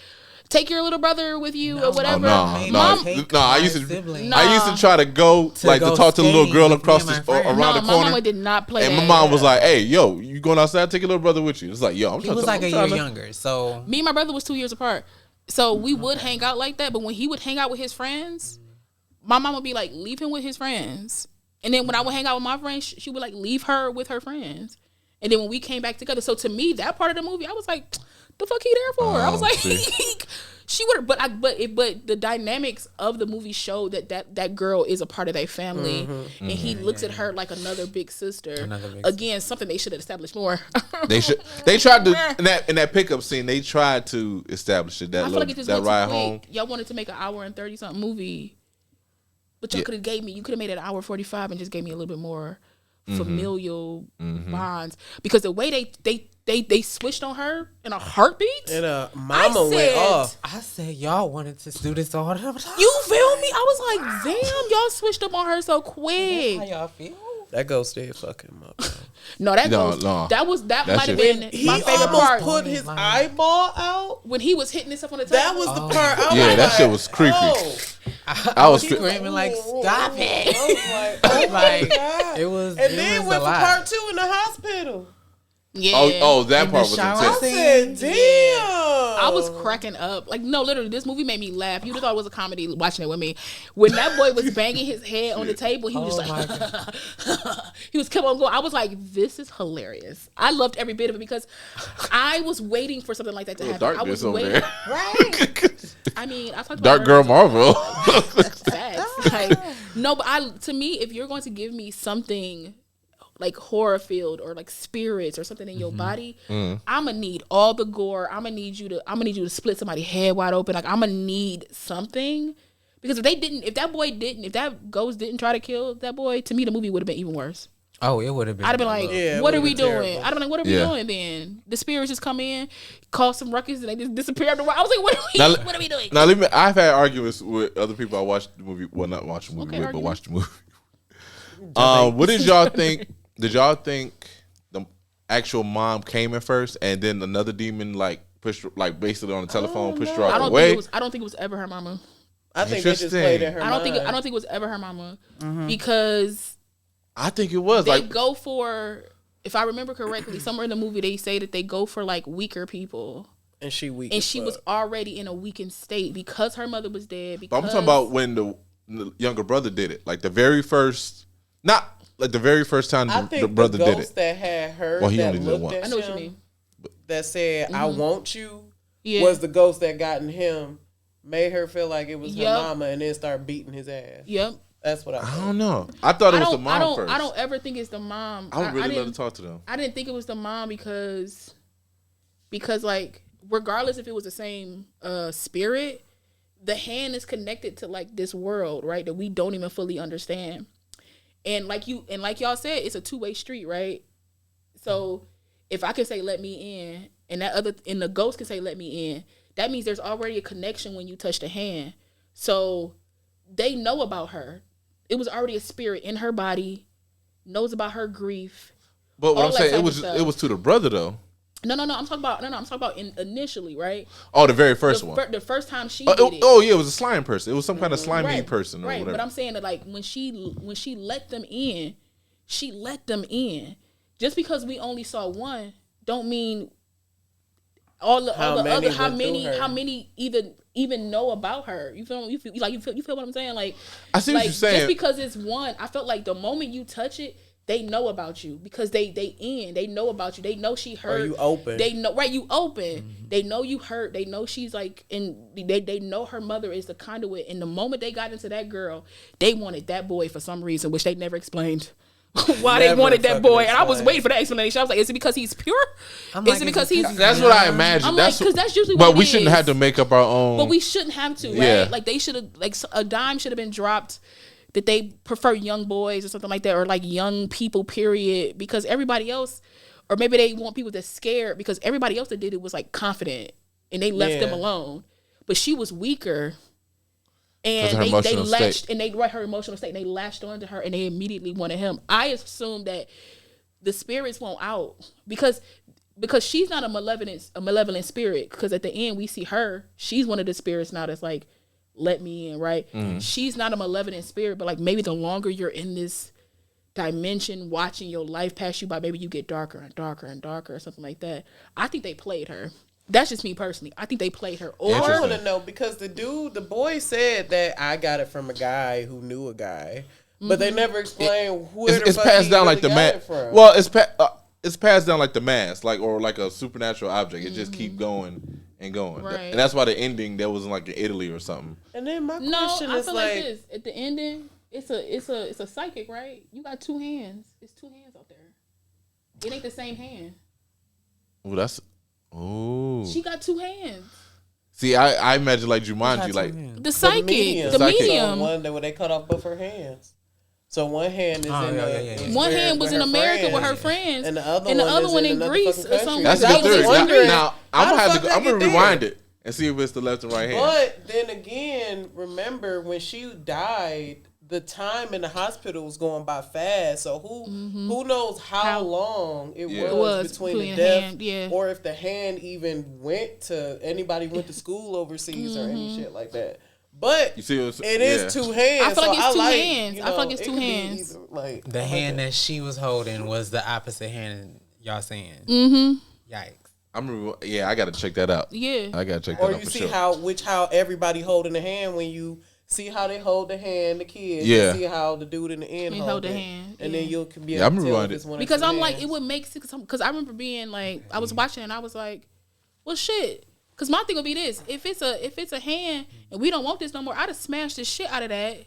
Speaker 4: take your little brother with you or whatever.
Speaker 1: no.
Speaker 4: Mom,
Speaker 1: I used to.
Speaker 3: Sibling.
Speaker 1: I used to try to go
Speaker 3: To
Speaker 1: to
Speaker 3: go
Speaker 1: talk to the little
Speaker 3: skating
Speaker 1: girl
Speaker 3: with
Speaker 1: across
Speaker 3: me
Speaker 1: the
Speaker 3: and my friend.
Speaker 1: around the
Speaker 4: my
Speaker 1: corner.
Speaker 4: mama did not play
Speaker 1: And
Speaker 4: that.
Speaker 1: my mom was like, "Hey, yo, you going outside? Take your little brother with you." It's like, yo, I'm
Speaker 3: He
Speaker 1: trying
Speaker 3: was
Speaker 1: to.
Speaker 3: like
Speaker 1: I'm
Speaker 3: a
Speaker 1: trying
Speaker 3: year
Speaker 1: to-
Speaker 3: younger, so
Speaker 4: Me and my brother was 2 years apart, so we would hang out like that. But when he would hang out with his friends, my mom would be like, "Leave him with his friends." And then when I would hang out with my friends, she would like leave her with her friends. And then when we came back together, so to me, that part of the movie, I was like, "The fuck he there for?" I was like,
Speaker 1: see.
Speaker 4: she would, but the dynamics of the movie showed that girl is a part of their family, and he looks at her like another big sister.
Speaker 3: Another big
Speaker 4: Again, something they should have established more.
Speaker 1: They should. They tried to in that pickup scene. They tried to establish it. That
Speaker 4: I feel
Speaker 1: little,
Speaker 4: like it just
Speaker 1: that
Speaker 4: went too
Speaker 1: ride
Speaker 4: quick.
Speaker 1: home.
Speaker 4: Y'all wanted to make an hour and 30 something movie, but y'all
Speaker 1: Yeah.
Speaker 4: could have gave me. You could have made it an hour 45 and just gave me a little bit more familial bonds, because the way they switched on her in a heartbeat.
Speaker 2: And mama went
Speaker 4: said-
Speaker 2: off.
Speaker 3: I said y'all wanted to do this all the time.
Speaker 4: You feel me? I was like, damn, y'all switched up on her so
Speaker 3: How
Speaker 4: quick.
Speaker 3: y'all feel?
Speaker 2: That ghost did fuck him up. Bro.
Speaker 4: No, that
Speaker 1: No,
Speaker 4: goes.
Speaker 1: no.
Speaker 4: That
Speaker 1: That
Speaker 4: might have
Speaker 1: shit-
Speaker 4: been
Speaker 2: He
Speaker 4: my favorite
Speaker 2: almost
Speaker 4: part
Speaker 2: put his eyeball out.
Speaker 4: when he was hitting himself on the table.
Speaker 2: That was the part. I
Speaker 1: Yeah,
Speaker 2: was
Speaker 1: that
Speaker 2: like,
Speaker 1: shit was creepy.
Speaker 2: Oh.
Speaker 1: I was.
Speaker 3: Screaming like, stop it!
Speaker 2: I was like, oh my
Speaker 3: Like,
Speaker 2: God.
Speaker 3: it was.
Speaker 2: And
Speaker 3: it
Speaker 2: then
Speaker 3: was
Speaker 2: went
Speaker 3: a
Speaker 2: for
Speaker 3: lot.
Speaker 2: part 2 in the hospital.
Speaker 4: Yeah.
Speaker 1: Oh, that
Speaker 3: In
Speaker 1: part
Speaker 3: the
Speaker 1: was
Speaker 3: shower
Speaker 1: intense.
Speaker 2: I said, damn.
Speaker 4: I was cracking up. Like, no, literally, this movie made me laugh. You'd have thought it was a comedy watching it with me. When that boy was banging his head on the table, he was just like, he was kept on going. I was like, this is hilarious. I loved every bit of it because I was waiting for something like that to happen. I
Speaker 1: Darkness
Speaker 4: was
Speaker 1: over
Speaker 4: waiting.
Speaker 1: there.
Speaker 4: Right. I mean, I talked about
Speaker 1: Dark Girl Marvel.
Speaker 4: Facts. Like, no, but to me, if you're going to give me something like horror field or like spirits or something in your body, I'm gonna need all the gore. I'm gonna need you to split somebody's head wide open. Like I'm gonna need something, because if that ghost didn't try to kill that boy, to me the movie would have been even worse.
Speaker 3: Oh, it would have been.
Speaker 4: I'd have been like,
Speaker 2: Yeah,
Speaker 4: what are we
Speaker 2: terrible.
Speaker 4: doing? I'd have been like, what are we doing then? The spirits just come in, cause some ruckus, and they just disappear after a while. I was like, what are we doing?
Speaker 1: Now, I've had arguments with other people I watched the movie. Well, not watched the movie with, but watched the movie. What did y'all think? Did y'all think the actual mom came in first, and then another demon like pushed, like basically on the telephone, pushed her out the way?
Speaker 4: I don't think it was ever her mama.
Speaker 2: I think they just played in her
Speaker 4: I don't
Speaker 2: mind.
Speaker 4: think it was ever her mama, because
Speaker 1: I think it was.
Speaker 4: they
Speaker 1: Like,
Speaker 4: go for, if I remember correctly, somewhere in the movie they say that they go for like weaker people.
Speaker 2: And she weak.
Speaker 4: And
Speaker 2: as
Speaker 4: she
Speaker 2: fuck.
Speaker 4: was already in a weakened state because her mother was dead.
Speaker 1: but I'm talking about when the younger brother did it. Like the very first, not like the very first time
Speaker 2: I
Speaker 1: the
Speaker 2: think
Speaker 1: brother
Speaker 2: the
Speaker 1: did
Speaker 2: ghost
Speaker 1: it.
Speaker 2: that had her
Speaker 1: Well, he
Speaker 2: that
Speaker 1: only did it
Speaker 2: looked
Speaker 1: once.
Speaker 2: at
Speaker 4: I know what you
Speaker 2: him,
Speaker 4: mean.
Speaker 2: that said, I want you,
Speaker 4: Yeah.
Speaker 2: was the ghost that gotten him, made her feel like it was her
Speaker 4: Yep.
Speaker 2: mama, and then start beating his ass.
Speaker 4: Yep.
Speaker 2: That's what I
Speaker 1: I
Speaker 2: thought.
Speaker 1: don't know. I thought it was the mom first.
Speaker 4: I don't ever think it's the mom.
Speaker 1: I would really love
Speaker 4: didn't-
Speaker 1: to talk to them.
Speaker 4: I didn't think it was the mom because like regardless if it was the same spirit, the hand is connected to like this world, right, that we don't even fully understand. And like y'all said, it's a two-way street, right? So if I can say let me in, and the ghost can say let me in, that means there's already a connection when you touch the hand. So they know about her. It was already a spirit in her body, knows about her grief.
Speaker 1: But what
Speaker 4: all
Speaker 1: I'm
Speaker 4: that
Speaker 1: saying,
Speaker 4: type
Speaker 1: it
Speaker 4: of
Speaker 1: was
Speaker 4: stuff.
Speaker 1: it was to the brother though.
Speaker 4: No. I'm talking about initially, right?
Speaker 1: Oh, the very first one.
Speaker 4: The first time she did it.
Speaker 1: Oh yeah, it was a slime person. It was some kind of slimy person or
Speaker 4: right.
Speaker 1: whatever.
Speaker 4: But I'm saying that like when she let them in, she let them in. Just because we only saw one, don't mean how many even know about her. You feel what I'm saying? Like
Speaker 1: I see what you're saying.
Speaker 4: Just because it's one, I felt like the moment you touch it, they know about you because they know about you. They know she hurt.
Speaker 2: Or you open.
Speaker 4: They know, right? You open. They know you hurt. They know she's like, and they know her mother is the conduit. And the moment they got into that girl, they wanted that boy for some reason, which they never explained why they wanted that boy. And I was waiting for that explanation. I was like, is it because he's pure? Is it because he's?
Speaker 1: That's what I imagine.
Speaker 4: I'm like, because that's usually
Speaker 1: But
Speaker 4: what
Speaker 1: we
Speaker 4: it
Speaker 1: shouldn't
Speaker 4: is.
Speaker 1: have to make up our own.
Speaker 4: But we shouldn't have to, right?
Speaker 1: Yeah.
Speaker 4: Like they should have, like a dime should have been dropped that they prefer young boys or something like that, or like young people, period. Because everybody else, or maybe they want people that's scared because everybody else that did it was like confident and they left them alone. But she was weaker. And they latched, and they her emotional state, and they latched onto her, and they immediately wanted him. I assume that the spirits won't out because she's not a malevolent spirit. Because at the end we see her, she's one of the spirits now that's like, let me in, right? She's not a malevolent spirit, but like maybe the longer you're in this dimension, watching your life pass you by, maybe you get darker and darker and darker, or something like that. I think they played her. That's just me personally. I think they played her. Or
Speaker 2: I want to know because the boy said that I got it from a guy who knew a guy, but they never explained where
Speaker 1: it's passed down like the mask. Well, it's passed down like the mask, like or like a supernatural object. It just keep going and going,
Speaker 4: Right.
Speaker 1: and that's why the ending there was like in Italy or something.
Speaker 2: And then my
Speaker 4: no,
Speaker 2: question
Speaker 4: I
Speaker 2: is
Speaker 4: feel
Speaker 2: like,
Speaker 4: like this at the ending. It's a psychic, right? You got two hands. It's two hands out there. It ain't the same hand.
Speaker 1: Oh, that's
Speaker 4: She got two hands.
Speaker 1: See, I imagine like Jumanji, like
Speaker 4: The psychic, the
Speaker 1: Psychic.
Speaker 4: medium.
Speaker 2: So one that when they cut off both her hands. So one hand is in
Speaker 4: One
Speaker 2: where-
Speaker 4: hand was
Speaker 2: with
Speaker 4: in
Speaker 2: her
Speaker 4: America with
Speaker 2: friends,
Speaker 4: her friends,
Speaker 2: and the other
Speaker 4: other
Speaker 2: one is
Speaker 4: in
Speaker 2: another
Speaker 4: Greece
Speaker 2: fucking
Speaker 4: or
Speaker 2: country.
Speaker 4: something.
Speaker 1: that's a
Speaker 2: I
Speaker 1: good
Speaker 2: was
Speaker 1: theory.
Speaker 2: wondering,
Speaker 1: Now
Speaker 2: how
Speaker 1: I'm
Speaker 2: the
Speaker 1: gonna have
Speaker 2: fuck
Speaker 1: to.
Speaker 2: they
Speaker 1: I'm gonna
Speaker 2: get there?
Speaker 1: rewind it and see if it's the left and right hand.
Speaker 2: But then again, remember when she died, the time in the hospital was going by fast. So who knows how long it was between the death,
Speaker 4: hand,
Speaker 2: or if the hand even went to school overseas or any shit like that. But
Speaker 1: You see,
Speaker 2: it is two hands.
Speaker 4: I feel like
Speaker 2: so
Speaker 4: it's two
Speaker 2: like,
Speaker 4: hands.
Speaker 2: you
Speaker 4: I feel like
Speaker 2: know,
Speaker 4: it's
Speaker 2: it
Speaker 4: two
Speaker 2: could be
Speaker 4: hands.
Speaker 2: either, like
Speaker 3: The hand that she was holding was the opposite hand y'all saying. Yikes.
Speaker 1: I gotta check that out.
Speaker 4: Yeah.
Speaker 1: I gotta check that
Speaker 2: or
Speaker 1: out
Speaker 2: you
Speaker 1: for
Speaker 2: see
Speaker 1: sure.
Speaker 2: how everybody holding the hand when you see how they hold the hand, the kids.
Speaker 1: Yeah.
Speaker 2: You see how the dude in the end
Speaker 4: They
Speaker 2: hold
Speaker 4: hold the
Speaker 2: it.
Speaker 4: hand,
Speaker 2: And
Speaker 4: yeah.
Speaker 2: then you can be
Speaker 1: Yeah,
Speaker 2: able
Speaker 1: I'm
Speaker 2: to tell
Speaker 1: rewind
Speaker 2: if it's
Speaker 1: it.
Speaker 2: one
Speaker 4: Because
Speaker 2: of
Speaker 4: I'm
Speaker 2: two
Speaker 4: like,
Speaker 2: hands.
Speaker 4: it would make sense. Because I remember being like, I was watching and I was like, well, shit. Because my thing would be this: if it's a hand and we don't want this no more, I'd have smashed the shit out of that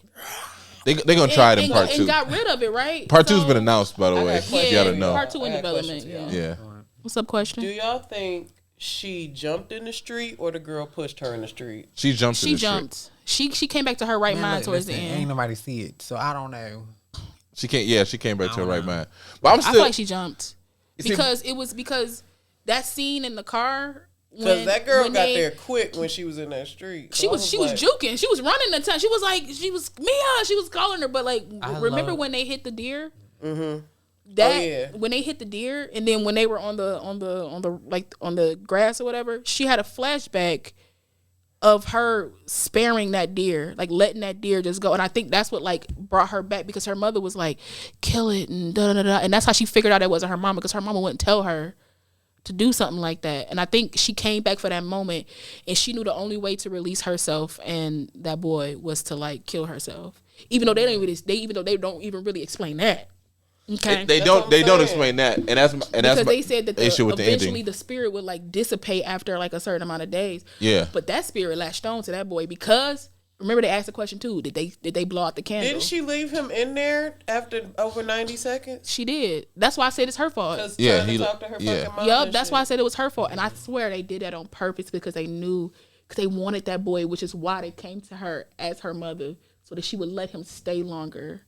Speaker 1: They gonna try it in part 2.
Speaker 4: And got rid of it, right?
Speaker 1: Part 2's been announced, by the way.
Speaker 2: Yeah,
Speaker 1: You gotta know.
Speaker 4: Part 2 in
Speaker 2: I got
Speaker 4: development.
Speaker 2: questions,
Speaker 4: Yeah.
Speaker 1: Yeah.
Speaker 4: What's up, question?
Speaker 2: Do y'all think she jumped in the street or the girl pushed her in the street?
Speaker 1: She jumped.
Speaker 4: She jumped. She came back to her right mind towards the end.
Speaker 3: Ain't nobody see it, so I don't know.
Speaker 1: She can't. Yeah, she came back to her right mind. But I'm
Speaker 4: I
Speaker 1: still.
Speaker 4: feel like she jumped
Speaker 1: See-
Speaker 4: because that scene in the car.
Speaker 2: Because that girl got there quick when she was in that street.
Speaker 4: She was juking. She was running the time. She was Mia. She was calling her, but like, remember when they hit the deer? Mm-hmm. When they hit the deer, and then when they were on the grass or whatever, she had a flashback of her sparing that deer, like letting that deer just go. And I think that's what like brought her back, because her mother was like, kill it and da da da, and that's how she figured out it wasn't her mama, because her mama wouldn't tell her to do something like that. And I think she came back for that moment, and she knew the only way to release herself and that boy was to like kill herself. Even though they don't even really explain that. Okay.
Speaker 1: They don't explain that, and that's
Speaker 4: because they said that
Speaker 1: issue with
Speaker 4: eventually
Speaker 1: the
Speaker 4: the spirit would like dissipate after like a certain amount of days.
Speaker 1: Yeah.
Speaker 4: But that spirit latched on to that boy, because remember they asked the question too, did they blow out the candle?
Speaker 2: Didn't she leave him in there after over 90 seconds?
Speaker 4: She did. That's why I said it's her fault.
Speaker 2: Yeah, he talked to her fucking mom.
Speaker 4: Yup, that's why I said it was her fault. And I swear they did that on purpose, because they knew, because they wanted that boy, which is why they came to her as her mother, so that she would let him stay longer.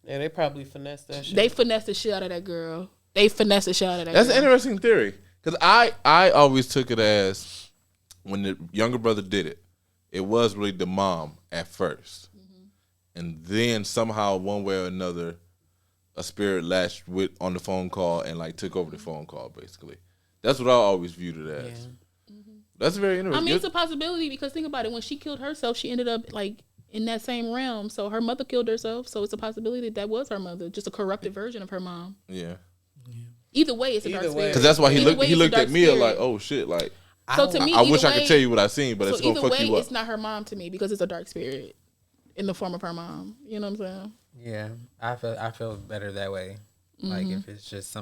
Speaker 2: Yeah, they probably finessed that shit.
Speaker 4: They finessed the shit out of that girl. That's
Speaker 1: an interesting theory, because I always took it as when the younger brother did it, it was really the mom at first, and then somehow one way or another, a spirit latched on the phone call and like took over the phone call. Basically, that's what I always viewed it as. Yeah. That's very interesting.
Speaker 4: I mean, it's a possibility, because think about it. When she killed herself, she ended up like in that same realm. So her mother killed herself. So it's a possibility that was her mother, just a corrupted version of her mom.
Speaker 1: Yeah.
Speaker 4: Either way, it's a dark spirit.
Speaker 1: Because that's why he looked at Mia like, oh shit, like.
Speaker 4: So to me,
Speaker 1: I wish I could tell you what I seen, but it's gonna fuck you up.
Speaker 4: It's not her mom to me, because it's a dark spirit in the form of her mom. You know what I'm saying?
Speaker 3: Yeah, I feel better that way. Like if it's just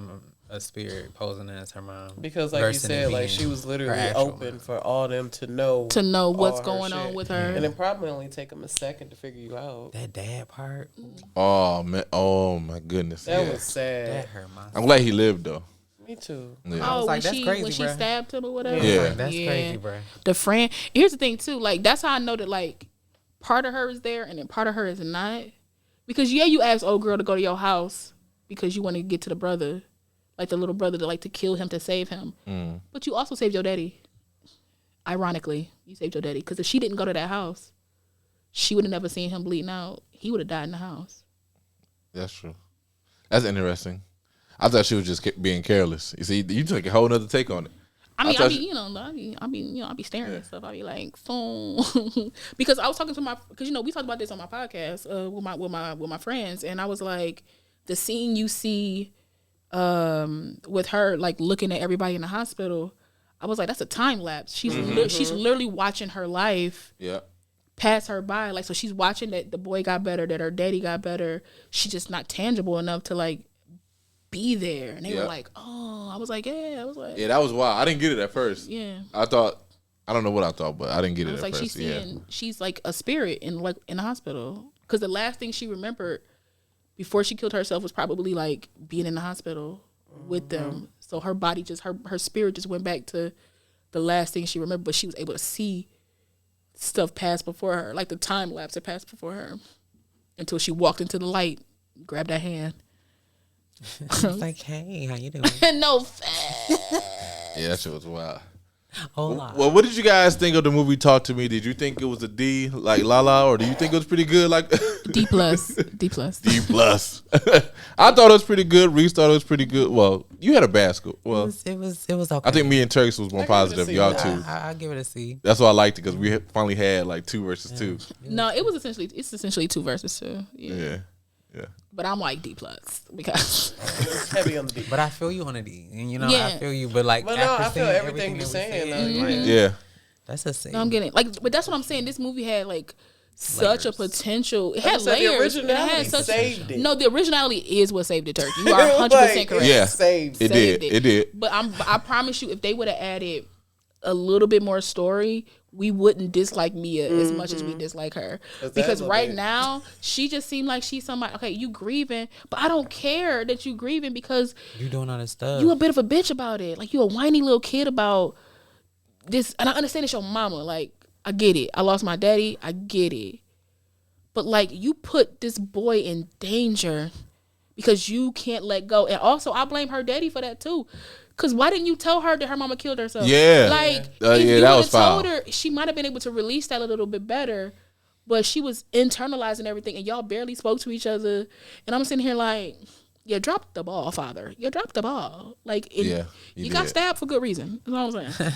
Speaker 3: a spirit posing as her mom,
Speaker 2: because like you said, like she was literally open for all them to know
Speaker 4: what's going on with her,
Speaker 2: and it probably only take them a second to figure you out.
Speaker 3: That dad part.
Speaker 1: Oh man! Oh my goodness!
Speaker 2: That was sad.
Speaker 3: That hurt my.
Speaker 1: I'm glad he lived though.
Speaker 2: Me too.
Speaker 1: Yeah.
Speaker 4: Oh,
Speaker 3: like, that's crazy,
Speaker 4: when she
Speaker 3: bro.
Speaker 4: stabbed him or whatever.
Speaker 1: Yeah,
Speaker 3: like, that's crazy, bro.
Speaker 4: The friend. Here's the thing too. Like that's how I know that like part of her is there and then part of her is not. Because you asked old girl to go to your house because you want to get to the brother, like the little brother, to kill him to save him. But you also saved your daddy. Ironically, you saved your daddy, because if she didn't go to that house, she would have never seen him bleeding out. He would have died in the house.
Speaker 1: That's true. That's interesting. I thought she was just being careless. You see, you took a whole other take on it.
Speaker 4: I be staring and stuff. I be like, so because I was talking to because we talked about this on my podcast with my friends, and I was like, the scene you see with her like looking at everybody in the hospital, I was like, that's a time lapse. She's literally watching her life pass her by. Like, so she's watching that the boy got better, that her daddy got better. She's just not tangible enough to like be there. And they were like, oh, I was like, that was
Speaker 1: wild. I didn't get it at first.
Speaker 4: Yeah,
Speaker 1: I don't know what I thought, but I didn't get it at first.
Speaker 4: She's like a spirit in the hospital, because the last thing she remembered before she killed herself was probably like being in the hospital with them. So her body just her spirit just went back to the last thing she remembered, but she was able to see stuff pass before her, like the time lapse that passed before her, until she walked into the light, grabbed that hand.
Speaker 3: Like, hey, how you doing?
Speaker 4: No.
Speaker 1: Yeah, that shit was wild.
Speaker 3: Hola.
Speaker 1: Well, what did you guys think of the movie Talk to Me? Did you think it was a D like LALa, or do you think it was pretty good like
Speaker 4: D+. D+.
Speaker 1: D+. I thought it was pretty good. Reese thought it was pretty good. Well, you had a bad score. Well,
Speaker 3: it was okay.
Speaker 1: I think me and Turks was more positive. Y'all too.
Speaker 3: I'll give it a C.
Speaker 1: That's why I liked it, because we finally had like 2 versus 2.
Speaker 4: No, it's essentially 2 versus 2.
Speaker 1: Yeah.
Speaker 4: But I'm like D+, because
Speaker 2: It's heavy on the D.
Speaker 3: But I feel you on a D, and
Speaker 4: Yeah.
Speaker 3: I feel you. But like,
Speaker 2: But no,
Speaker 3: after
Speaker 2: I feel
Speaker 3: seeing
Speaker 2: everything you're
Speaker 3: that we
Speaker 2: saying,
Speaker 3: said,
Speaker 2: though,
Speaker 3: like,
Speaker 1: Yeah.
Speaker 3: that's a C.
Speaker 4: no, I'm getting it. Like, but that's what I'm saying. This movie had like such a potential. It had
Speaker 2: The
Speaker 4: layers.
Speaker 2: originality saved it.
Speaker 4: No, the originality is what saved the turkey. You are 100% correct.
Speaker 1: Yeah.
Speaker 2: Saved
Speaker 1: It
Speaker 2: it.
Speaker 1: did.
Speaker 4: But I promise you, if they would have added a little bit more story, we wouldn't dislike Mia as much as we dislike her. Because right now, she just seemed like she's somebody, okay, you grieving, but I don't care that you grieving because
Speaker 3: you doing all this stuff.
Speaker 4: You a bit of a bitch about it. Like, you a whiny little kid about this. And I understand it's your mama. Like, I get it. I lost my daddy. I get it. But, like, you put this boy in danger because you can't let go. And also, I blame her daddy for that, too. Because why didn't you tell her that her mama killed herself?
Speaker 1: Yeah.
Speaker 4: Like, if you
Speaker 1: that
Speaker 4: would
Speaker 1: was
Speaker 4: have
Speaker 1: foul.
Speaker 4: told her, she might have been able to release that a little bit better. But she was internalizing everything, and y'all barely spoke to each other. And I'm sitting here like, you dropped the ball, father. You dropped the ball. Like, you got stabbed for good reason. That's all I'm saying.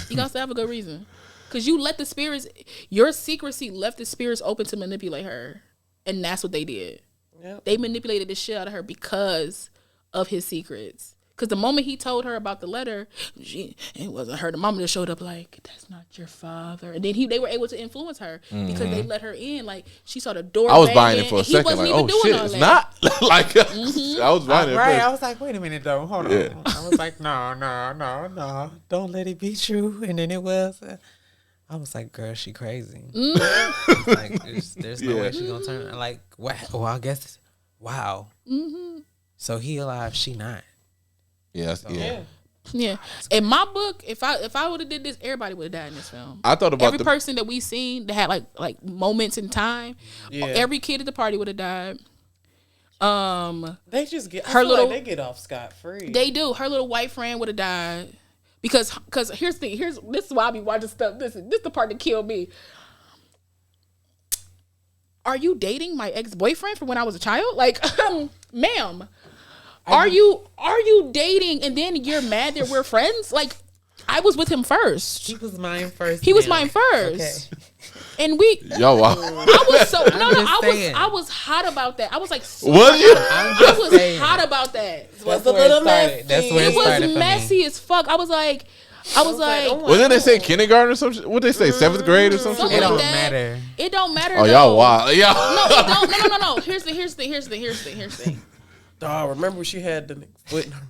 Speaker 4: You got stabbed for good reason. Because you let the spirits, your secrecy left the spirits open to manipulate her. And that's what they did. Yep. They manipulated the shit out of her because of his secrets. Because the moment he told her about the letter, it wasn't her. The mama just showed up like, that's not your father. And then they were able to influence her because they let her in. Like, she saw the door
Speaker 1: I was
Speaker 4: banging,
Speaker 1: buying it for a second. Like, oh shit, it's not. Like, I was buying it.
Speaker 3: Right,
Speaker 1: First.
Speaker 3: I was like, wait a minute though, hold on. I was like, no, don't let it be true. And then it was. I was like, girl, she crazy. Like, there's no way she's gonna turn. Like, well, I guess. Wow. So he alive, she not.
Speaker 1: Yes,
Speaker 4: yeah. In my book, if I would have did this, everybody would have died in this film.
Speaker 1: I thought about
Speaker 4: every person that we seen that had like moments in time. Yeah. Every kid at the party would have died.
Speaker 2: They just get they get off scot free.
Speaker 4: They do. Her little white friend would have died because here's the thing. This is why I be watching stuff. This is the part that killed me. Are you dating my ex-boyfriend from when I was a child? Like, ma'am. Are you dating and then you're mad that we're friends? Like, I was with him first.
Speaker 3: He was mine first.
Speaker 4: He was mine first. Okay. And
Speaker 1: Yo, wow.
Speaker 4: I was so I was hot about that. I was like,
Speaker 1: was you?
Speaker 4: I was hot about that.
Speaker 3: It was a little messy.
Speaker 4: That's where it was messy as fuck. I was like,
Speaker 1: wasn't they say kindergarten or something? What they say, 7th grade or something?
Speaker 3: It don't matter.
Speaker 4: It don't matter.
Speaker 1: Oh, y'all wild. Y'all.
Speaker 4: No, it don't. No. Here's the thing.
Speaker 2: Oh, remember she had the foot in her.